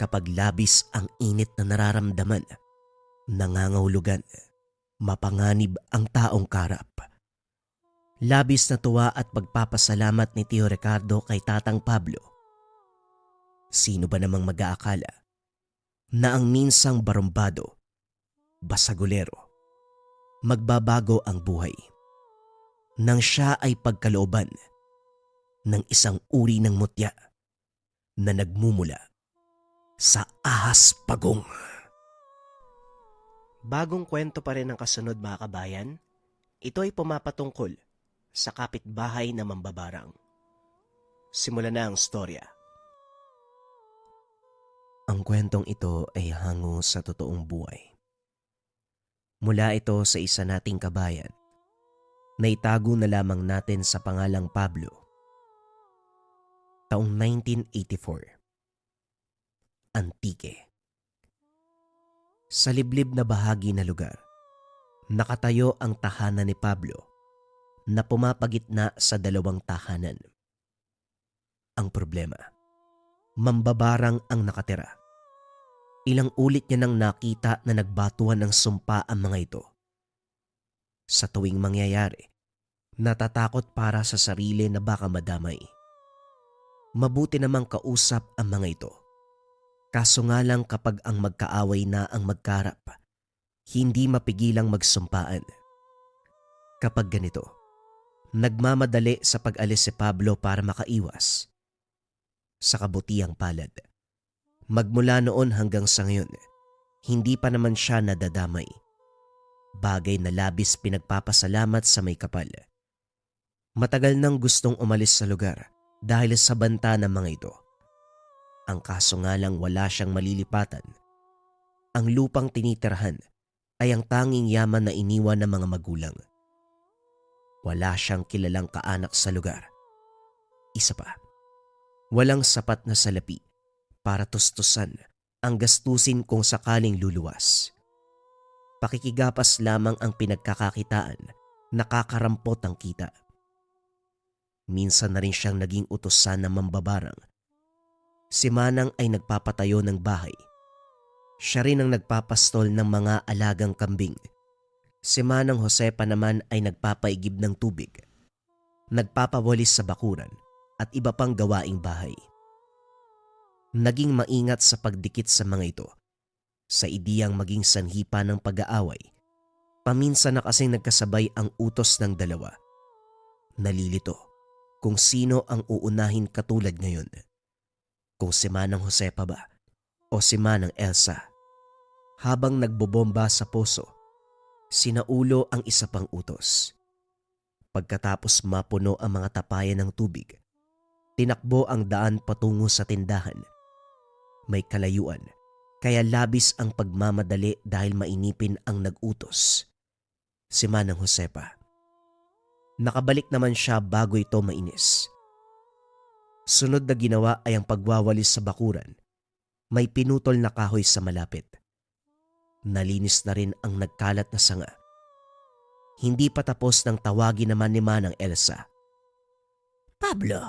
Kapag labis ang init na nararamdaman, nangangahulugan, mapanganib ang taong karap. Labis na tuwa at pagpapasalamat ni Tio Ricardo kay Tatang Pablo. Sino ba namang mag-aakala na ang minsang barumbado, basagulero, magbabago ang buhay nang siya ay pagkalooban ng isang uri ng mutya na nagmumula sa ahas pagong. Bagong kwento pa rin ang kasunod mga kabayan. Ito ay pumapatungkol sa kapitbahay na mambabarang. Simulan na ang storya. Ang kwentong ito ay hango sa totoong buhay. Mula ito sa isa nating kabayan na itago na lamang natin sa pangalang Pablo. Taong 1984. Antique. Sa liblib na bahagi na lugar, nakatayo ang tahanan ni Pablo na pumapagitna sa dalawang tahanan. Ang problema, mambabarang ang nakatira. Ilang ulit niya nang nakita na nagbatuan ng sumpa ang mga ito. Sa tuwing mangyayari, natatakot para sa sarili na baka madamay. Mabuti namang kausap ang mga ito. Kaso nga lang kapag ang magkaaway na ang magkarap, hindi mapigilang magsumpaan. Kapag ganito, nagmamadali sa pag-alis si Pablo para makaiwas. Sa kabutiang palad, magmula noon hanggang sa ngayon, hindi pa naman siya nadadamay. Bagay na labis pinagpapasalamat sa may kapal. Matagal nang gustong umalis sa lugar dahil sa banta ng mga ito. Ang kaso nga lang wala siyang malilipatan. Ang lupang tinitirhan ay ang tanging yaman na iniwan ng mga magulang. Wala siyang kilalang kaanak sa lugar. Isa pa, walang sapat na salapi para tustusan ang gastusin kung sakaling luluwas. Pakikigapas lamang ang pinagkakakitaan, nakakarampot ang kita. Minsan na rin siyang naging utusan ng mambabarang. Si Manang ay nagpapatayo ng bahay. Siya rin ang nagpapastol ng mga alagang kambing. Si Manang Josepa naman ay nagpapaigib ng tubig, nagpapawalis sa bakuran at iba pang gawaing bahay. Naging maingat sa pagdikit sa mga ito, sa ideyang maging sanhipa ng pag-aaway. Paminsan na kasing nagkasabay ang utos ng dalawa. Nalilito kung sino ang uunahin katulad ngayon. Kung si Manang Josepa ba o si Manang Elsa. Habang nagbobomba sa poso, sinaulo ang isa pang utos. Pagkatapos mapuno ang mga tapayan ng tubig, tinakbo ang daan patungo sa tindahan. May kalayuan, kaya labis ang pagmamadali dahil mainipin ang nag-utos. Si Manang Josepa. Nakabalik naman siya bago ito mainis. Sunod na ginawa ay ang pagwawalis sa bakuran. May pinutol na kahoy sa malapit. Nalinis na rin ang nagkalat na sanga. Hindi pa tapos nang tawagin naman ni Manang Elsa.
Pablo,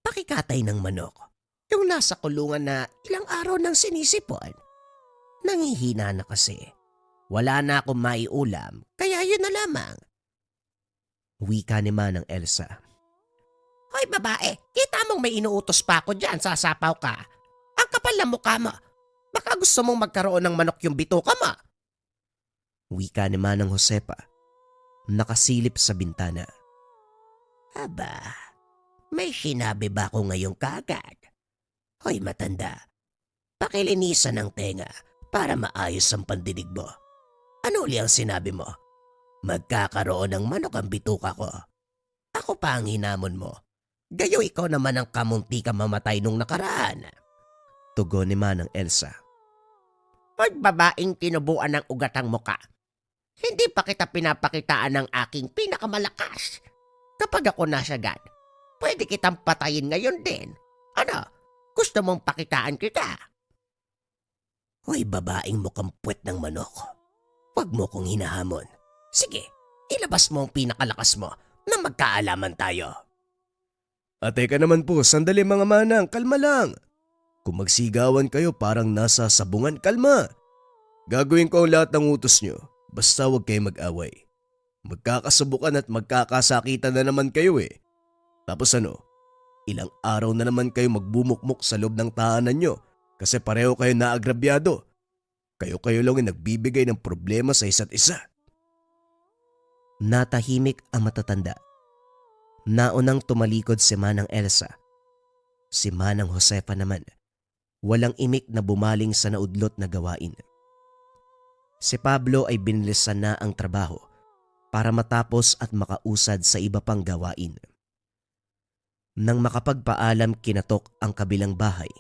pakikatay ng manok. Yung nasa kulungan na ilang araw nang sinisipon. Nangihina na kasi. Wala na akong maiulam, kaya yun na lamang.
Wika ni Manang Elsa.
Hoy babae, kita mong may inuutos pa ako dyan, sasapaw ka. Ang kapal na mukha mo. Baka gusto mong magkaroon ng manok yung bituka mo.
Wika ni Manang Josepa. Nakasilip sa bintana.
Aba, may sinabi ba ako ngayong kaagad? Hoy matanda, pakilinisan ng tenga para maayos ang pandinig mo. Ano uli ang sinabi mo? Magkakaroon ng manok ang bituka ko. Ako pa ang hinamon mo. Gayo ikaw naman ang kamunti ka mamatay nung nakaraan.
Tugon ni Manang Elsa.
Hoy babaeng tinubuan ng ugatang muka. Hindi pa kita pinapakitaan ng aking pinakamalakas. Kapag ako nasagad, pwede kitang patayin ngayon din. Ano? Gusto mong pakitaan kita? Hoy babaeng mukhang puwet ng manok. Huwag mo kong hinahamon. Sige, ilabas mo ang pinakalakas mo na magkaalaman tayo.
Teka naman po, sandali mga manang, kalma lang. Kung magsigawan kayo parang nasa sabungan, kalma. Gagawin ko ang lahat ng utos nyo, basta huwag kayo mag-away. Magkakasubukan at magkakasakitan na naman kayo eh. Tapos ano, ilang araw na naman kayo magbumukmok sa loob ng tahanan nyo kasi pareho kayo naagrabyado. Kayo-kayo lang yung nagbibigay ng problema sa isa't isa.
Natahimik ang matatanda. Naunang tumalikod si Manang Elsa. Si Manang Josefa naman, walang imik na bumaling sa naudlot na gawain. Si Pablo ay binilisan na ang trabaho para matapos at makausad sa iba pang gawain. Nang makapagpaalam kinatok ang kabilang bahay,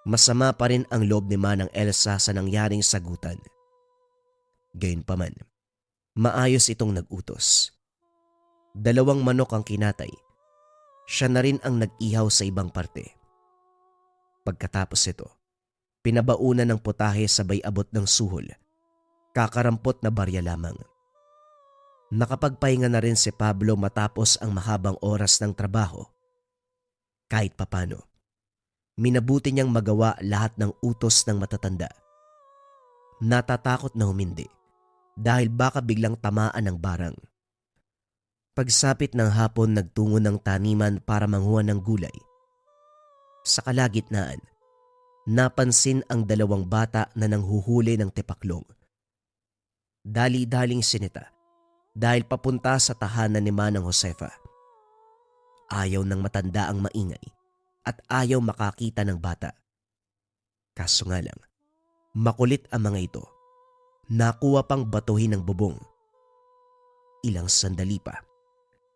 masama pa rin ang loob ni Manang Elsa sa nangyaring sagutan. Gayunpaman, maayos itong nag-utos. 2 manok ang kinatay. Siya na rin ang nag-ihaw sa ibang parte. Pagkatapos ito, pinabaunan ng putahe sabay abot ng suhol. Kakarampot na barya lamang. Nakapagpahinga na rin si Pablo matapos ang mahabang oras ng trabaho. Kahit papano, minabuti niyang magawa lahat ng utos ng matatanda. Natatakot na humindi dahil baka biglang tamaan ng barang. Pagsapit ng hapon nagtungo ng taniman para manguha ng gulay. Sa kalagitnaan, napansin ang 2 bata na nanghuhuli ng tepaklong. Dali-daling sinita dahil papunta sa tahanan ni Manang Josefa. Ayaw ng matanda ang maingay at ayaw makakita ng bata. Kaso nga lang, makulit ang mga ito. Nakuha pang batuhin ng bubong. Ilang sandali pa,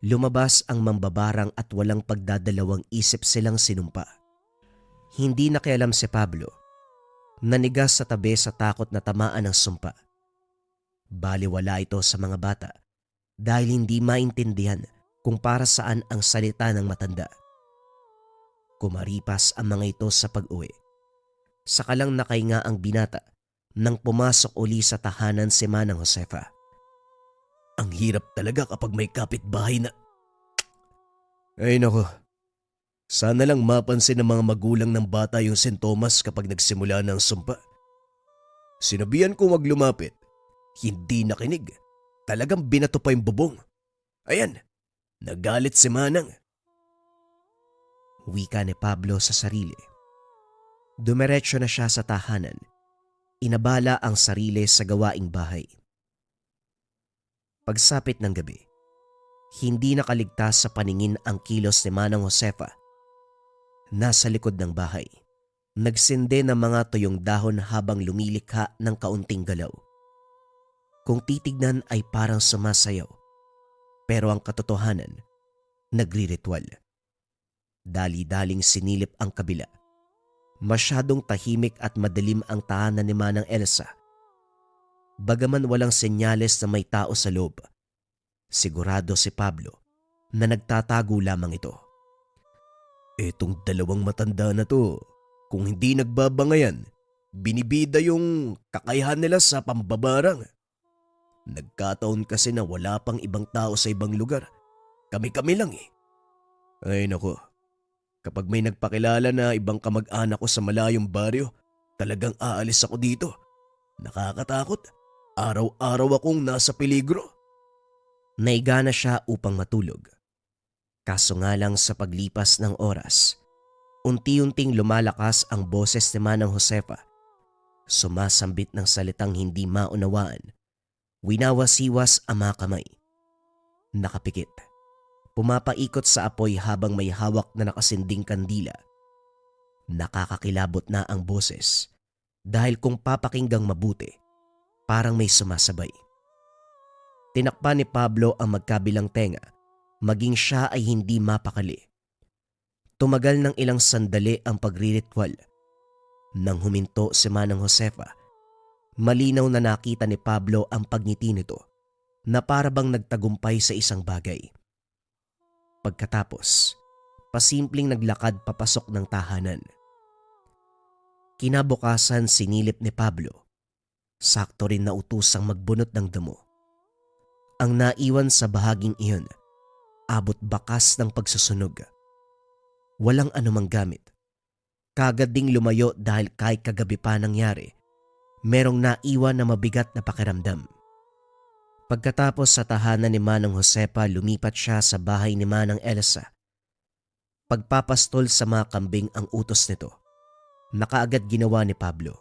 lumabas ang mambabarang at walang pagdadalawang isip silang sinumpa. Hindi nakialam si Pablo. Nanigas sa tabi sa takot na tamaan ng sumpa. Baliwala ito sa mga bata dahil hindi maintindihan kung para saan ang salita ng matanda. Kumaripas ang mga ito sa pag-uwi. Saka lang nakahinga ang binata nang pumasok uli sa tahanan si Manang Josefa.
Ang hirap talaga kapag may kapitbahay na... Ay nako, sana lang mapansin ng mga magulang ng bata yung sintomas kapag nagsimula ng sumpa. Sinabihan ko wag lumapit, hindi nakinig. Talagang binato pa yung bubong. Ayan, nagalit si Manang.
Wika ni Pablo sa sarili. Dumiretso na siya sa tahanan. Inabala ang sarili sa gawaing bahay. Pagsapit ng gabi, hindi nakaligtas sa paningin ang kilos ni Manang Josefa. Nasa likod ng bahay, nagsinde ng mga tuyong dahon habang lumilikha ng kaunting galaw. Kung titignan ay parang sumasayaw, pero ang katotohanan, nagriritual. Dali-daling sinilip ang kabila. Masyadong tahimik at madilim ang tahanan ni Manang Elsa. Bagaman walang senyales na may tao sa loob, sigurado si Pablo na nagtatago lamang ito.
Etong 2 matanda na to, kung hindi nagbabangayan, binibida yung kakayahan nila sa pambabarang. Nagkataon kasi na wala pang ibang tao sa ibang lugar. Kami-kami lang eh. Ay nako, kapag may nagpakilala na ibang kamag-anak ko sa malayong baryo, talagang aalis ako dito. Nakakatakot. Araw-araw akong nasa peligro.
Naiga na siya upang matulog. Kaso nga lang sa paglipas ng oras, unti-unting lumalakas ang boses ni Manang Josefa. Sumasambit ng salitang hindi maunawaan. Winawasiwas ang mga kamay. Nakapikit. Pumapaikot sa apoy habang may hawak na nakasinding kandila. Nakakakilabot na ang boses dahil kung papakinggang mabuti, parang may sumasabay. Tinakpan ni Pablo ang magkabilang tenga maging siya ay hindi mapakali. Tumagal ng ilang sandali ang pagriritual. Nang huminto si Manang Josefa, malinaw na nakita ni Pablo ang pagngiti nito na para bang nagtagumpay sa isang bagay. Pagkatapos, pasimpleng naglakad papasok ng tahanan. Kinabukasan sinilip ni Pablo. Sakto rin na utusang magbunot ng damo. Ang naiwan sa bahaging iyon, abot bakas ng pagsusunog. Walang anumang gamit. Kagad ding lumayo dahil kahit kagabi pa nangyari, merong naiwan na mabigat na pakiramdam. Pagkatapos sa tahanan ni Manang Josefa, lumipat siya sa bahay ni Manang Elsa. Pagpapastol sa mga kambing ang utos nito, na kaagad ginawa ni Pablo.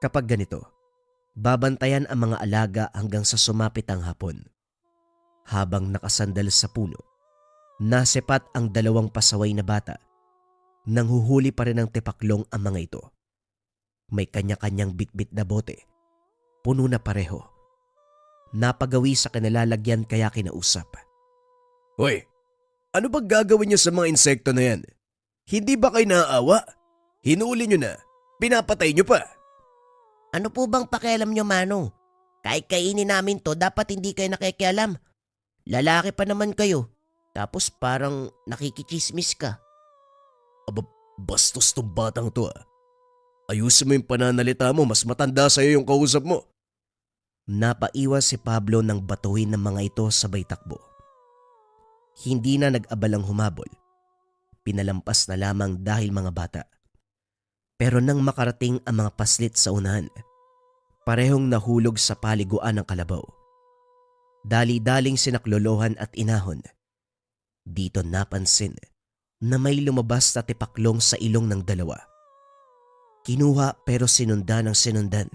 Kapag ganito, babantayan ang mga alaga hanggang sa sumapit ang hapon. Habang nakasandal sa puno, nasipat ang 2 pasaway na bata. Nanghuhuli pa rin ng tipaklong ang mga ito. May kanya-kanyang bitbit na bote. Puno na pareho. Napagawi sa kanilalagyan kaya kinausap.
Hoy, ano ba gagawin niyo sa mga insekto na yan? Hindi ba kayo naaawa? Hinuli niyo na. Pinapatay niyo pa.
Ano po bang pakialam nyo, Manong? Kahit kainin namin to, dapat hindi kayo nakikialam. Lalaki pa naman kayo. Tapos parang nakikichismis ka.
Aba, bastos tong batang to ah. Ayusin mo yung pananalita mo, mas matanda sa'yo yung kausap mo.
Napaiwas si Pablo nang batuhin ng mga ito sabay takbo. Hindi na nag-abalang humabol. Pinalampas na lamang dahil mga bata. Pero nang makarating ang mga paslit sa unahan, parehong nahulog sa paliguan ng kalabaw. Dali-daling sinaklolohan at inahon. Dito napansin na may lumabas na tipaklong sa ilong ng 2. Kinuha pero sinundan ng sinundan.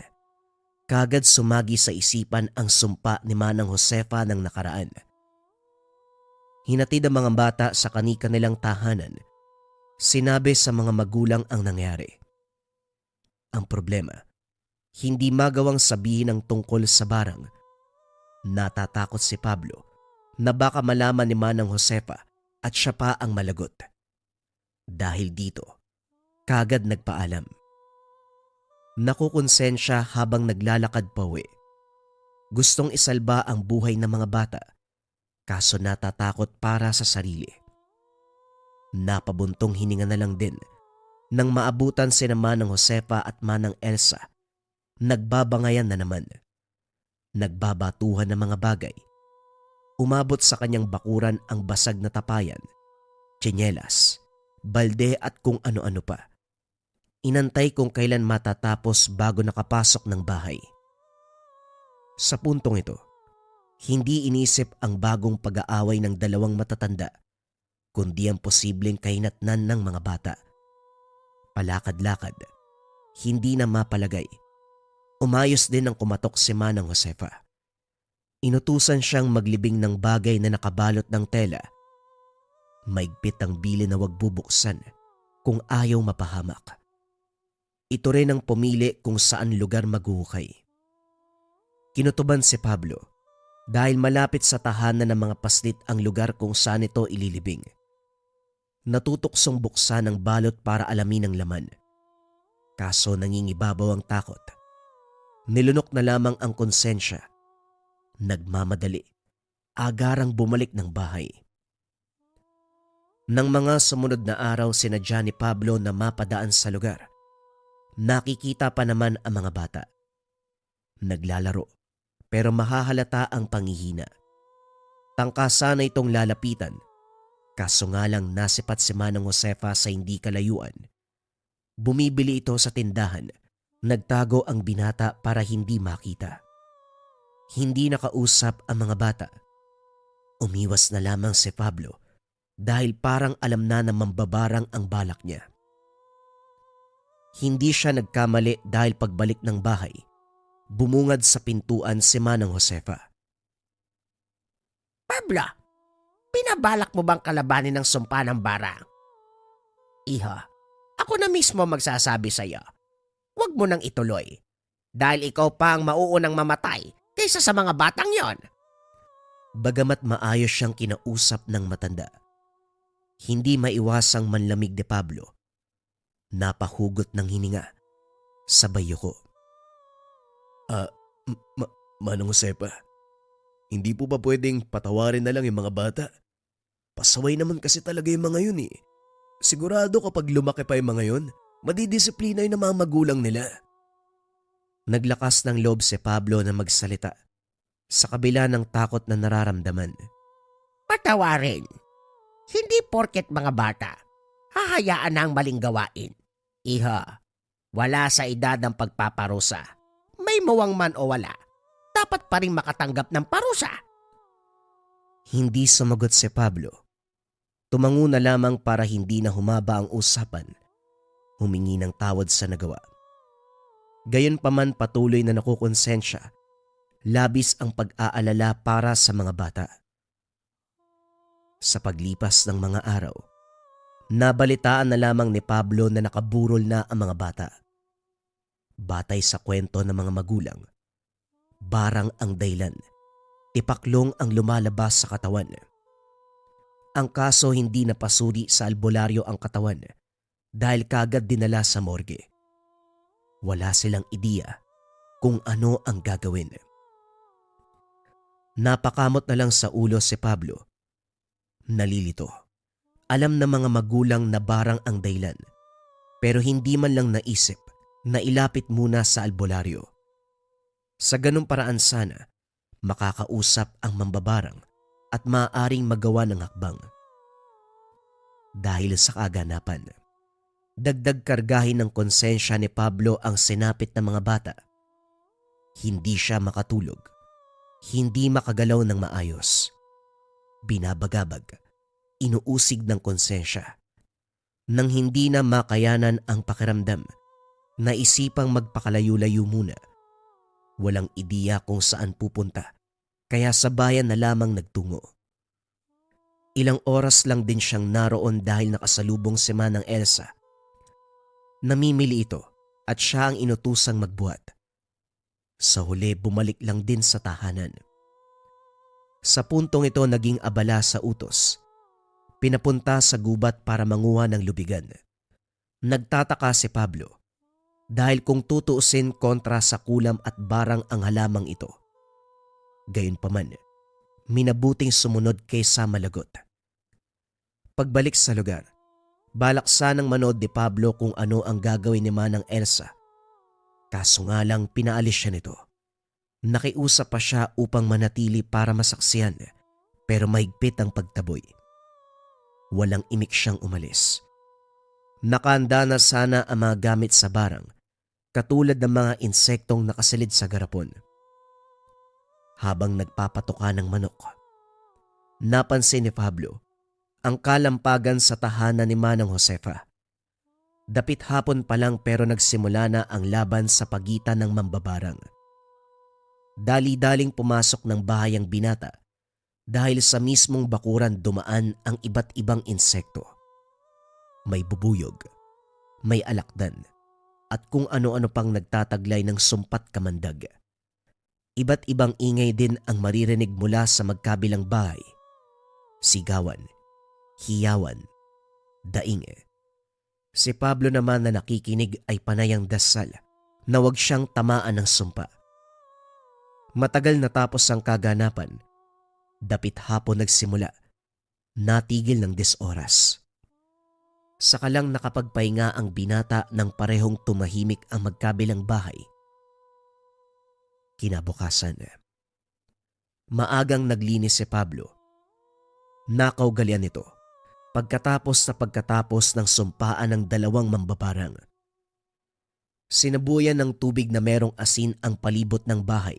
Kagad sumagi sa isipan ang sumpa ni Manang Josefa ng nakaraan. Hinatid ang mga bata sa kani-kanilang tahanan. Sinabi sa mga magulang ang nangyari. Ang problema, hindi magawang sabihin ang tungkol sa barang. Natatakot si Pablo na baka malaman ni Manang Josefa at siya pa ang malagot. Dahil dito, kagad nagpaalam. Nakukonsensya habang naglalakad pauwi. Gustong isalba ang buhay ng mga bata, kaso natatakot para sa sarili. Napabuntong hininga na lang din nang maabutan sina Manang Josefa at Manang Elsa. Nagbabangayan na naman. Nagbabatuhan ng mga bagay. Umabot sa kanyang bakuran ang basag na tapayan, tsinelas, balde at kung ano-ano pa. Inantay kung kailan matatapos bago nakapasok ng bahay. Sa puntong ito, hindi inisip ang bagong pag-aaway ng 2 matatanda, kundi ang posibleng kahinatnan ng mga bata. Palakad-lakad, hindi na mapalagay. Umayos din ang kumatok si Manang Josefa. Inutusan siyang maglibing ng bagay na nakabalot ng tela. Maigpit ang bili na wag bubuksan kung ayaw mapahamak. Ito rin ang pumili kung saan lugar maghuhukay. Kinutuban si Pablo dahil malapit sa tahanan ng mga paslit ang lugar kung saan ito ililibing. Natutuksong buksan ang balot para alamin ang laman. Kaso nangingibabaw ang takot. Nilunok na lamang ang konsensya. Nagmamadali. Agarang bumalik ng bahay. Nang mga sumunod na araw sinadya ni Pablo na mapadaan sa lugar, nakikita pa naman ang mga bata. Naglalaro pero mahahalata ang panghihina. Tangka sana itong lalapitan, kaso nga lang nasipat si Manang Josefa sa hindi kalayuan. Bumibili ito sa tindahan, nagtago ang binata para hindi makita. Hindi nakausap ang mga bata. Umiwas na lamang si Pablo dahil parang alam na mambabarang ang balak niya. Hindi siya nagkamali dahil pagbalik ng bahay, bumungad sa pintuan si Manang Josefa.
Pablo, pinabalak mo bang kalabanin ng sumpa ng barang? Iha, ako na mismo magsasabi sa iyo. Huwag mo nang ituloy. Dahil ikaw pa ang mauunang mamatay kaysa sa mga batang yon.
Bagamat maayos siyang kinausap ng matanda, hindi maiwasang manlamig ni Pablo. Napahugot ng hininga, sabay yuko.
Manong Josefa, hindi po ba pwedeng patawarin na lang yung mga bata? Pasaway naman kasi talaga yung mga yun eh. Sigurado kapag lumaki pa yung mga yun, madidisiplina yung mga magulang nila.
Naglakas ng loob si Pablo na magsalita sa kabila ng takot na nararamdaman.
Patawarin. Hindi porket mga bata, hahayaan na ang maling gawain. Iha, wala sa edad ng pagpaparusa. May mawang man o wala, dapat pa rin makatanggap ng parusa.
Hindi sumagot si Pablo. Tumango na lamang para hindi na humaba ang usapan. Humingi ng tawad sa nagawa. Gayunpaman patuloy na nakukonsensya. Labis ang pag-aalala para sa mga bata. Sa paglipas ng mga araw, nabalitaan na lamang ni Pablo na nakaburol na ang mga bata. Batay sa kwento ng mga magulang, barang ang dahilan, tipaklong ang lumalabas sa katawan. Ang kaso hindi napasuri sa albularyo ang katawan dahil kagad dinala sa morgue. Wala silang ideya kung ano ang gagawin. Napakamot na lang sa ulo si Pablo. Nalilito. Alam ng mga magulang na barang ang dahilan, pero hindi man lang naisip na ilapit muna sa albularyo. Sa ganung paraan sana, makakausap ang mambabarang at maaaring magawa ng hakbang. Dahil sa kaganapan, dagdag kargahin ng konsensya ni Pablo ang sinapit ng mga bata. Hindi siya makatulog, hindi makagalaw ng maayos. Binabagabag, inuusig ng konsensya. Nang hindi na makayanan ang pakiramdam, naisipang magpakalayo-layo muna. Walang ideya kung saan pupunta, kaya sa bayan na lamang nagtungo. Ilang oras lang din siyang naroon dahil nakasalubong si Manang Elsa. Namimili ito at siya ang inutusang magbuhat. Sa huli bumalik lang din sa tahanan. Sa puntong ito naging abala sa utos. Pinapunta sa gubat para manguha ng lubigan. Nagtataka si Pablo dahil kung tutuusin kontra sa kulam at barang ang halamang ito. Gayunpaman, minabuting sumunod kaysa malagot. Pagbalik sa lugar, balak sanang manood ni Pablo kung ano ang gagawin ni Manang Elsa. Kaso nga lang pinaalis siya nito. Nakiusap pa siya upang manatili para masaksihan, pero mahigpit ang pagtaboy. Walang imik siyang umalis. Nakahanda na sana ang mga gamit sa barang, katulad ng mga insektong nakasilid sa garapon. Habang nagpapatuka ng manok, napansin ni Pablo ang kalampagan sa tahanan ni Manang Josefa. Dapit hapon pa lang pero nagsimula na ang laban sa pagitan ng mambabarang. Dali-daling pumasok ng bahay ang binata dahil sa mismong bakuran dumaan ang iba't ibang insekto. May bubuyog, may alakdan, at kung ano-ano pang nagtataglay ng sumpat kamandag. Iba't ibang ingay din ang maririnig mula sa magkabilang bahay. Sigawan, hiyawan, daing. Si Pablo naman na nakikinig ay panayang dasal na huwag siyang tamaan ng sumpa. Matagal natapos ang kaganapan. Dapit hapon nagsimula. Natigil ng 10 oras. Saka lang nakapagpahinga ang binata nang parehong tumahimik ang magkabilang bahay. Kinabukasan, maagang naglinis si Pablo. Nakaugalian nito pagkatapos ng sumpaan ng 2 mambabarang. Sinabuyan ng tubig na merong asin ang palibot ng bahay,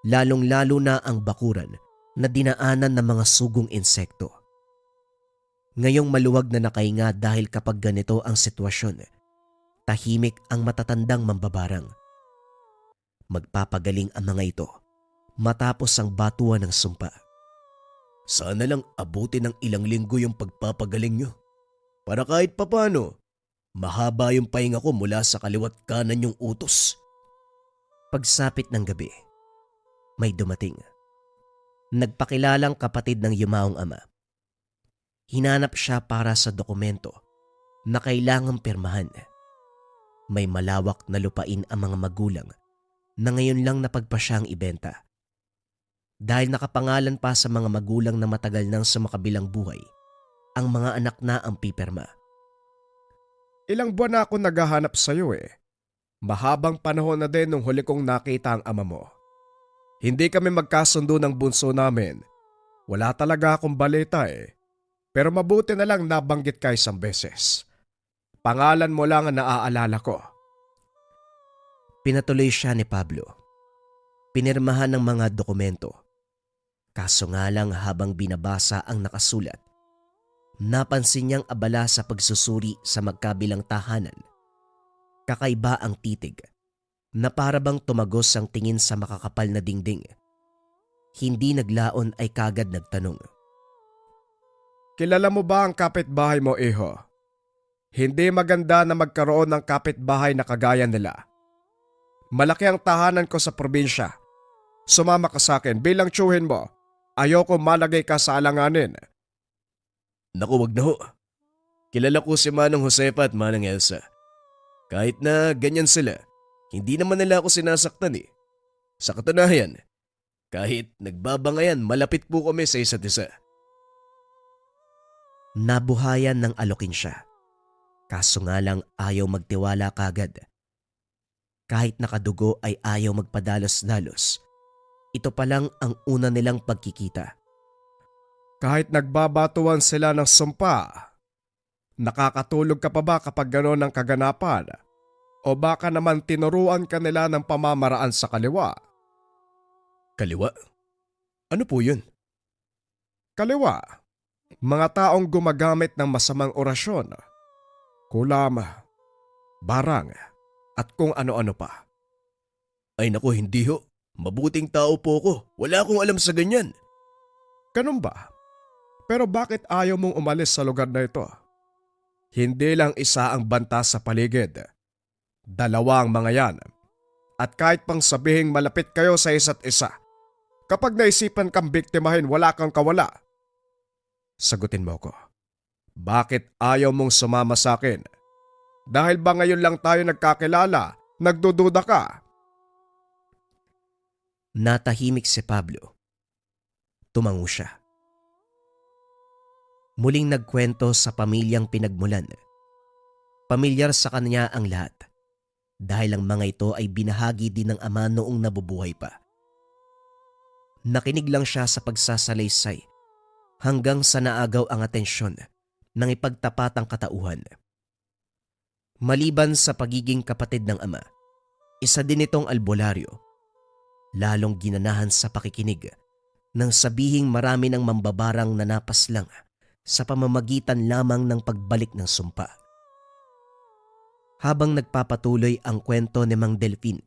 lalong-lalo na ang bakuran na dinaanan ng mga sugong insekto. Ngayong maluwag na nakahinga dahil kapag ganito ang sitwasyon, tahimik ang matatandang mambabarang. Magpapagaling ang mga ito matapos ang batuan ng sumpa.
Sana lang abutin ng ilang linggo yung pagpapagaling nyo. Para kahit papano, mahaba yung pahinga ko mula sa kaliwat kanan yung utos.
Pagsapit ng gabi, may dumating. nagpakilalang kapatid ng yumaong ama. Hinanap siya para sa dokumento na kailangang pirmahan. May malawak na lupain ang mga magulang na ngayon lang napagpasyang ibenta. Dahil nakapangalan pa sa mga magulang na matagal nang sumakabilang buhay, ang mga anak na ang pipirma.
Ilang buwan na ako naghahanap sa'yo eh. Mahabang panahon na din nung huli kong nakita ang ama mo. Hindi kami magkasundo ng bunso namin. Wala talaga akong balita eh. Pero mabuti na lang nabanggit ka isang beses. Pangalan mo lang ang naaalala ko.
Pinatuloy siya ni Pablo. Pinirmahan ng mga dokumento. Kaso nga lang habang binabasa ang nakasulat, napansin niyang abala sa pagsusuri sa magkabilang tahanan. Kakaiba ang titig, na para bang tumagos ang tingin sa makakapal na dingding. Hindi naglaon ay kagad nagtanong.
Kilala mo ba ang kapitbahay mo, iho? Hindi maganda na magkaroon ng kapitbahay na kagaya nila. Malaki ang tahanan ko sa probinsya. Sumama ka sa akin bilang tiyuhin mo. Ayoko malagay ka sa alanganin.
Naku, wag na ho. Kilala ko si Manong Josefa at Manang Elsa. Kahit na ganyan sila, hindi naman nila ako sinasaktan eh. Sa katunayan, kahit nagbabangayan, malapit po kami sa isa't isa.
Nabuhayan ng alokin siya. Kaso nga lang ayaw magtiwala kagad. Kahit nakadugo ay ayaw magpadalos-dalos. Ito pa lang ang una nilang pagkikita.
Kahit nagbabatuan sila ng sumpa, nakakatulog ka pa ba kapag gano'n ang kaganapan? O baka naman tinuruan ka nila ng pamamaraan sa kaliwa?
Kaliwa? Ano po yun?
Kaliwa, mga taong gumagamit ng masamang orasyon, kulam, barang, at kung ano-ano pa.
Ay naku, hindi ho. Mabuting tao po ko. Wala akong alam sa ganyan.
Ganun ba? Pero bakit ayaw mong umalis sa lugar na ito? Hindi lang isa ang banta sa paligid. Dalawa ang mga yan. At kahit pang sabihing malapit kayo sa isa't isa, kapag naisipan kang biktimahin, wala kang kawala. Sagutin mo ko. Bakit ayaw mong sumama sa akin? Dahil ba ngayon lang tayo nagkakilala, nagdududa ka?
Natahimik si Pablo. Tumango siya. Muling nagkwento sa pamilyang pinagmulan. Pamilyar sa kanya ang lahat dahil ang mga ito ay binahagi din ng ama noong nabubuhay pa. Nakinig lang siya sa pagsasalaysay hanggang sa naagaw ang atensyon ng ipagtapatang katauhan. Maliban sa pagiging kapatid ng ama, isa din itong albularyo. Lalong ginanahan sa pakikinig nang sabihing marami ng mambabarang na napaslang sa pamamagitan lamang ng pagbalik ng sumpa. Habang nagpapatuloy ang kwento ni Mang Delfin,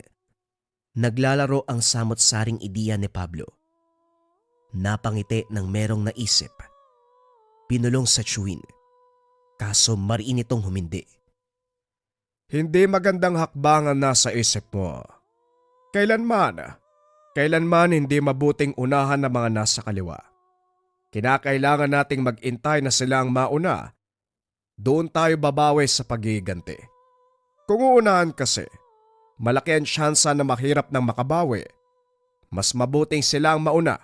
naglalaro ang samot-saring ideya ni Pablo. Napangiti ng merong naisip. Pinulong sa tiyuhin, kaso mariin itong humindi.
Hindi magandang hakbangan nasa isip mo. Kailanman hindi mabuting unahan ng mga nasa kaliwa. Kinakailangan nating mag-intay na sila ang mauna. Doon tayo babawi sa pagiganti. Kung uunahan kasi, malaki ang tsansa na mahirap ng makabawi. Mas mabuting sila ang mauna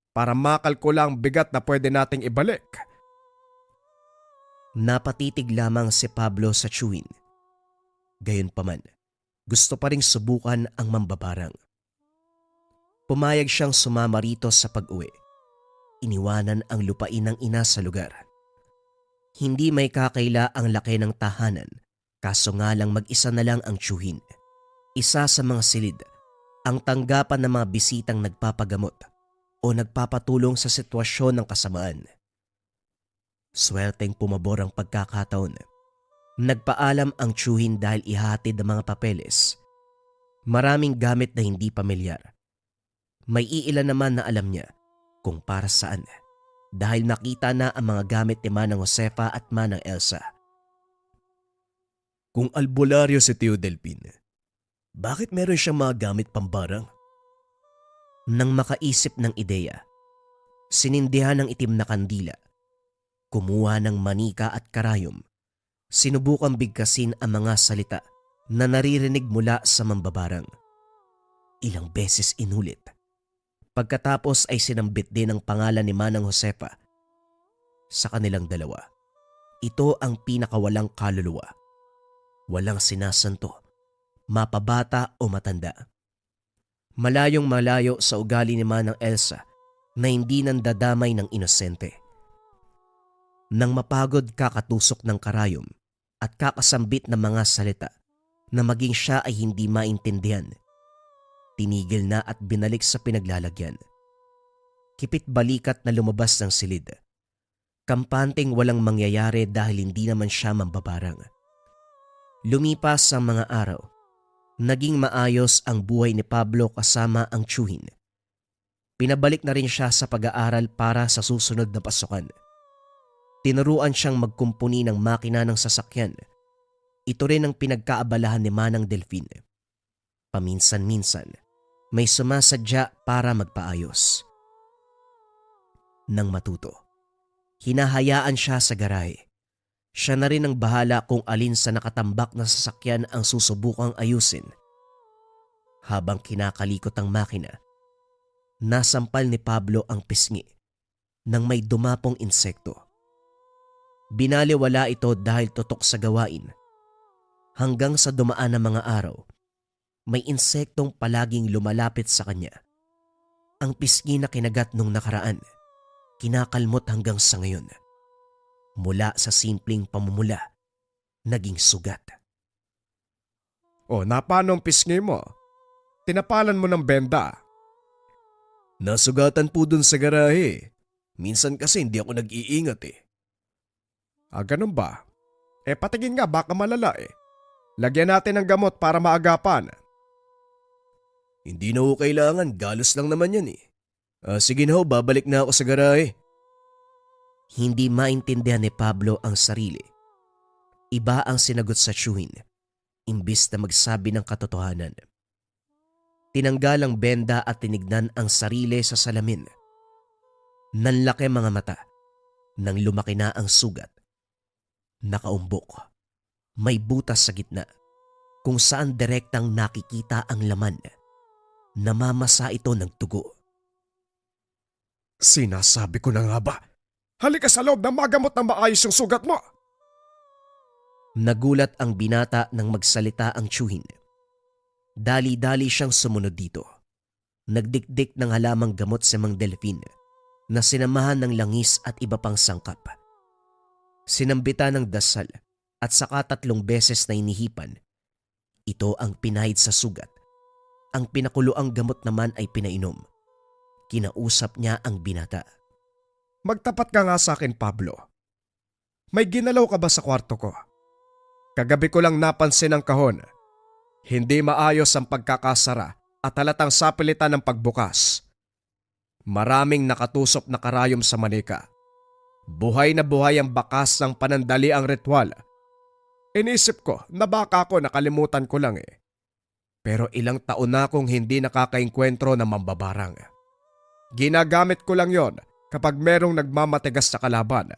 para makalkula ang bigat na pwede nating ibalik.
Napatitig lamang si Pablo sa tiyuhin. Gayunpaman, gusto pa ring subukan ang mambabarang. Pumayag siyang sumama rito sa pag-uwi. Iniwanan ang lupain ng ina sa lugar. Hindi may kakaila ang laki ng tahanan, kaso nga lang mag-isa na lang ang tiyuhin. Isa sa mga silid, ang tanggapan ng mga bisitang nagpapagamot o nagpapatulong sa sitwasyon ng kasamaan. Swerteng pumabor ang pagkakataon. Nagpaalam ang tiyuhin dahil ihatid ang mga papeles. Maraming gamit na hindi pamilyar. May iilan naman na alam niya kung para saan dahil nakita na ang mga gamit ni Manang Josefa at Manang Elsa.
Kung albularyo si Tio Delpin, bakit meron siyang mga gamit pambarang?
Nang makaisip ng ideya, Sinindihan ng itim na kandila. Kumuha ng manika at karayom. Sinubukang bigkasin ang mga salita na naririnig mula sa mambabarang. Ilang beses inulit. Pagkatapos ay sinambit din ang pangalan ni Manang Josefa. Sa kanilang dalawa, ito ang pinakawalang kaluluwa. Walang sinasanto, mapabata o matanda. Malayong malayo sa ugali ni Manang Elsa na hindi nandadamay ng inosente. Nang mapagod kakatusok ng karayom at kakasambit ng mga salita na maging siya ay hindi maintindihan, tinigil na at binalik sa pinaglalagyan. Kipit balikat na lumabas ng silid. Kampanteng walang mangyayari dahil hindi naman siya mambabarang. Lumipas ang mga araw. Naging maayos ang buhay ni Pablo kasama ang tiyuhin. Pinabalik na rin siya sa pag-aaral para sa susunod na pasukan. Tinuruan siyang magkumpuni ng makina ng sasakyan. Ito rin ang pinagkaabalahan ni Manang Delfin. Paminsan-minsan, may sumasadya para magpaayos. Nang matuto, hinahayaan siya sa garahe. Siya na rin ang bahala kung alin sa nakatambak na sasakyan ang susubukang ayusin. Habang kinakalikot ang makina, nasampal ni Pablo ang pisngi ng may dumapong insekto. Binaliwala ito dahil tutok sa gawain. Hanggang sa dumaan ang mga araw, may insektong palaging lumalapit sa kanya. Ang pisngi na kinagat nung nakaraan, kinakalmot hanggang sa ngayon. Mula sa simpleng pamumula, naging sugat.
O, napano ang pisngi mo? Tinapalan mo ng benda.
Nasugatan po dun sa garahe. Minsan kasi hindi ako nag-iingat eh.
Ganun ba? Patingin nga, baka malala eh. Lagyan natin ng gamot para maagapan.
Hindi na ho kailangan, galos lang naman yan eh. Sige na ho, babalik na ako sa garahe.
Hindi maintindihan ni Pablo ang sarili. Iba ang sinagot sa tiyuhin, imbis na magsabi ng katotohanan. Tinanggal ang benda at tinignan ang sarili sa salamin. Nanlaki mga mata, nang lumaki na ang sugat. Nakaumbok, may butas sa gitna, kung saan direktang nakikita ang laman. Namamasa ito ng dugo.
Sinasabi ko na nga ba? Halika sa loob na magamot ng maayos yung sugat mo.
Nagulat ang binata nang magsalita ang tiyuhin. Dali-dali siyang sumunod dito. Nagdikdik ng halamang gamot si Mang Delfin na sinamahan ng langis at iba pang sangkap. Sinambitan ng dasal at saka 3 beses na inihipan. Ito ang pinahid sa sugat. Ang pinakuloang gamot naman ay pinainom. Kinausap niya ang binata.
Magtapat ka nga sa akin, Pablo. May ginalaw ka ba sa kwarto ko? Kagabi ko lang napansin ang kahon. Hindi maayos ang pagkakasara at halatang sapilitan ng pagbukas. Maraming nakatusok na karayom sa manika. Buhay na buhay ang bakas ng panandali ang ritual. Inisip ko na baka ako nakalimutan ko lang eh. Pero ilang taon na akong hindi nakakaengkwentro ng mambabarang. Ginagamit ko lang yon kapag merong nagmamatigas sa kalaban.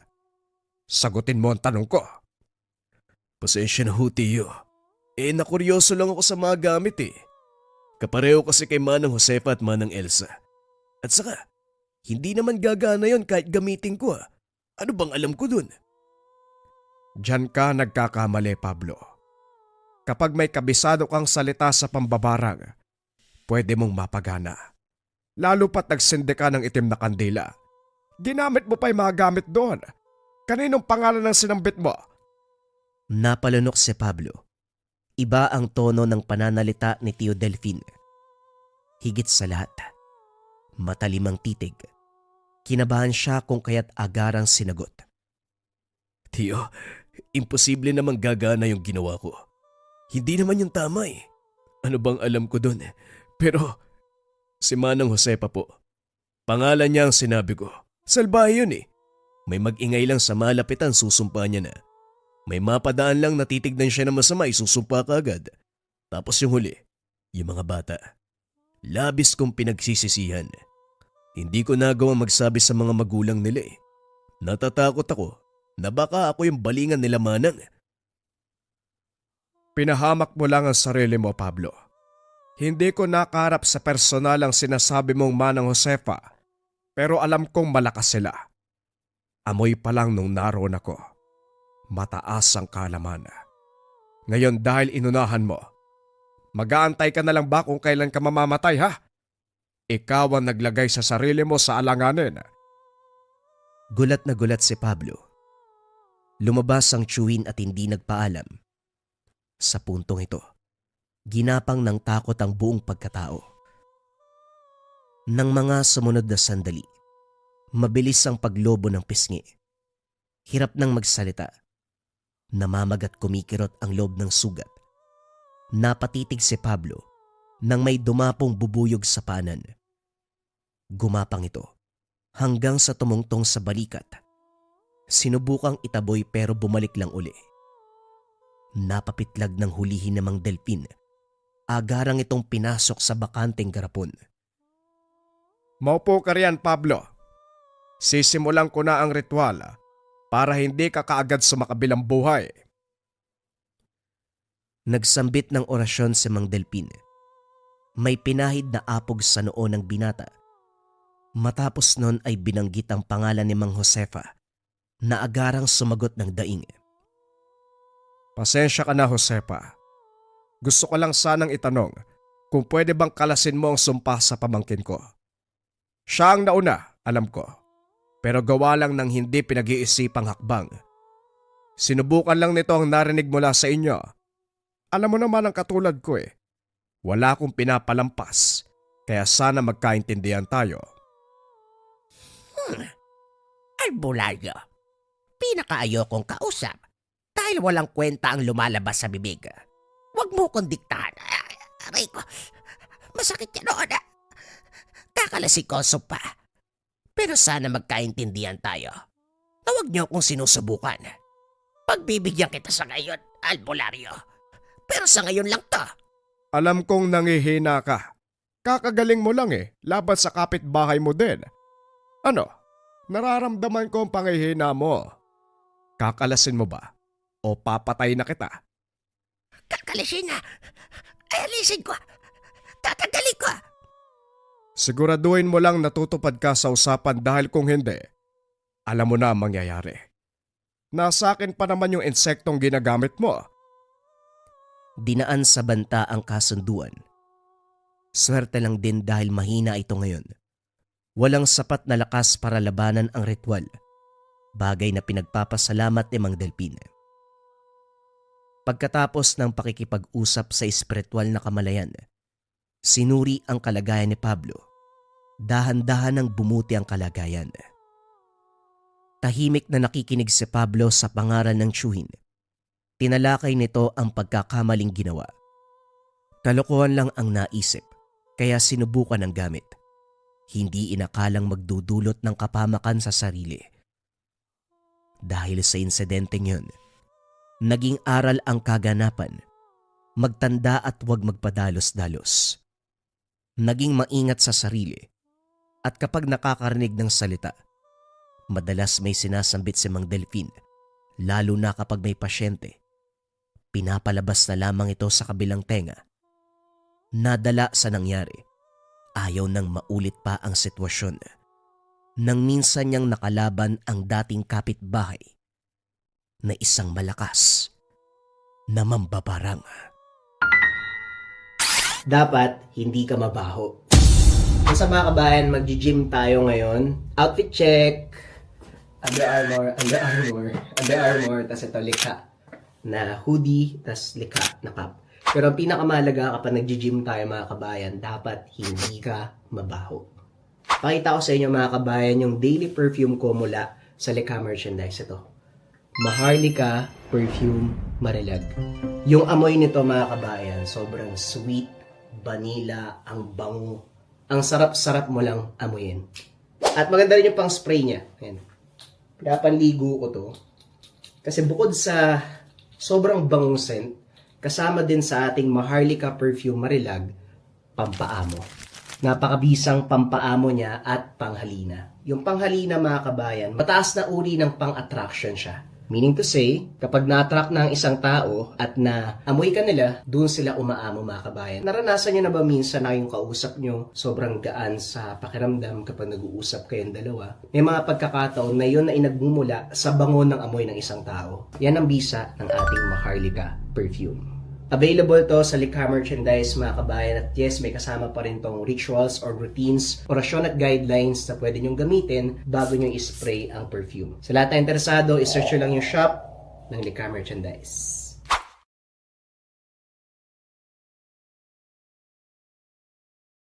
Sagutin mo ang tanong ko.
Pasensya na ho, Tiyo. Nakuryoso lang ako sa mga gamit eh. Kapareho kasi kay Manang Josefa at Manang Elsa. At saka, hindi naman gagana yon kahit gamitin ko ah. Ano bang alam ko dun?
Diyan ka nagkakamali, Pablo. Kapag may kabisado kang salita sa pambabarang, pwede mong mapagana. Lalo pat nagsindi ka ng itim na kandila. Ginamit mo pa yung mga gamit doon. Kaninong pangalan ng sinambit mo?
Napalunok si Pablo. Iba ang tono ng pananalita ni Tio Delfin. Higit sa lahat, matalimang titig. Kinabahan siya kung kaya't agarang sinagot.
Tiyo, imposible namang gagana yung ginawa ko. Hindi naman yung tama eh. Ano bang alam ko dun? Pero si Manang Josepa po. Pangalan niya ang sinabi ko. Salbahe yun eh. May mag-ingay lang sa malapitan, susumpa niya na. May mapadaan lang natitignan siya na masama, isusumpa ka agad. Tapos yung huli, yung mga bata. Labis kong pinagsisisihan. Hindi ko nagawa magsabi sa mga magulang nila eh. Natatakot ako na baka ako yung balingan nila Manang.
Pinahamak mo lang ang sarili mo, Pablo. Hindi ko nakaharap sa personal ang sinasabi mong Manang Josefa, pero alam kong malakas sila. Amoy pa lang nung naroon ako. Mataas ang kalaman. Ngayon dahil inunahan mo, mag-aantay ka na lang ba kung kailan ka mamamatay, ha? Ikaw ang naglagay sa sarili mo sa alanganin.
Gulat na gulat si Pablo. Lumabas ang tiyuhin at hindi nagpaalam. Sa puntong ito, ginapang ng takot ang buong pagkatao. Nang mga sumunod na sandali, mabilis ang paglobo ng pisngi. Hirap nang magsalita. Namamagat kumikirot ang loob ng sugat. Napatitig si Pablo nang may dumapong bubuyog sa paanan. Gumapang ito hanggang sa tumungtong sa balikat. Sinubukang itaboy pero bumalik lang uli. Napapitlag ng hulihin namang delpin. Agarang itong pinasok sa bakanteng garapon.
Maupo ka riyan, Pablo. Sisimulan ko na ang ritual para hindi ka kaagad sumakabilang buhay.
Nagsambit ng orasyon si Mang Delpin. May pinahid na apog sa noo ng binata. Matapos nun ay binanggit ang pangalan ni Mang Josefa na agarang sumagot ng daing.
Pasensya ka na, Josefa. Gusto ko lang sanang itanong kung pwede bang kalasin mo ang sumpa sa pamangkin ko. Siya ang nauna, alam ko. Pero gawa lang ng hindi pinag-iisipang hakbang. Sinubukan lang nito ang narinig mula sa inyo. Alam mo naman ang katulad ko eh. Wala akong pinapalampas, kaya sana magkaintindihan tayo.
Albularyo, pinakaayokong kausap dahil walang kwenta ang lumalabas sa bibig. Huwag mo kong diktahan. Aray ko, masakit yan noon. Kakalasikoso pa. Pero sana magkaintindihan tayo. Huwag niyo akong sinusubukan. Pagbibigyan kita sa ngayon, albularyo. Pero sa ngayon lang to.
Alam kong nangihina ka. Kakagaling mo lang eh, laban sa kapitbahay mo din. Ano? Nararamdaman ko ang pangihina mo. Kakalasin mo ba? O papatay na kita?
Kakalasin na. Alisin ko. Tatanggalin ko.
Siguraduhin mo lang natutupad ka sa usapan dahil kung hindi, alam mo na ang mangyayari. Nasa akin pa naman yung insektong ginagamit mo.
Dinaan sa banta ang kasunduan. Swerte lang din dahil mahina ito ngayon. Walang sapat na lakas para labanan ang ritual, bagay na pinagpapasalamat ni Mang Delpin. Pagkatapos ng pakikipag-usap sa espiritual na kamalayan, sinuri ang kalagayan ni Pablo. Dahan-dahan ang bumuti ang kalagayan. Tahimik na nakikinig si Pablo sa pangaral ng tiyuhin. Tinalakay nito ang pagkakamaling ginawa. Kalokohan lang ang naisip, kaya sinubukan ang gamit. Hindi inakalang magdudulot ng kapamakan sa sarili. Dahil sa insidenteng yun, naging aral ang kaganapan. Magtanda at huwag magpadalos-dalos. Naging maingat sa sarili. At kapag nakakarinig ng salita, madalas may sinasambit si Mang Delpin, lalo na kapag may pasyente. Pinapalabas na lamang ito sa kabilang tenga. Nadala sa nangyari, ayaw nang maulit pa ang sitwasyon. Nang minsan niyang nakalaban ang dating kapitbahay na isang malakas na mambabarang. Dapat hindi ka mabaho. Kung sa mga kabayan, mag-gym tayo ngayon. Outfit check. Under Armour, tas ito likha na hoodie, tas likha na cap. Pero ang pinakamahalaga kapag nag-gym tayo mga kabayan, dapat hindi ka mabaho. Pakita ko sa inyo mga kabayan yung daily perfume ko mula sa Likha merchandise. Ito, Maharlika Perfume Marilag. Yung amoy nito mga kabayan, sobrang sweet, vanilla, ang bango. Ang sarap-sarap mo lang amuyin. At maganda rin yung pang spray niya. Ayan. Pinapanligo ko to. Kasi bukod sa sobrang bangong scent, kasama din sa ating Maharlika Perfume Marilag, pampaamo. Napakabisang pampaamo niya at panghalina. Yung panghalina mga kabayan, mataas na uri ng pang-attraction siya. Meaning to say, kapag na-attract na ang isang tao at na-amoy ka nila, doon sila umaamo mga kabayan. Naranasan niyo na ba minsan na yung kausap niyo sobrang gaan sa pakiramdam kapag nag-uusap kayong dalawa? May mga pagkakataon na yun na inagmumula sa bango ng amoy ng isang tao. Yan ang bisa ng ating Maharlika perfume. Available to sa Likha merchandise mga kabayan at yes, may kasama pa rin tong rituals or routines, orasyon at guidelines na pwede nyong gamitin bago nyo ispray ang perfume. Sa lahat na interesado, isearch nyo lang yung shop ng Likha merchandise.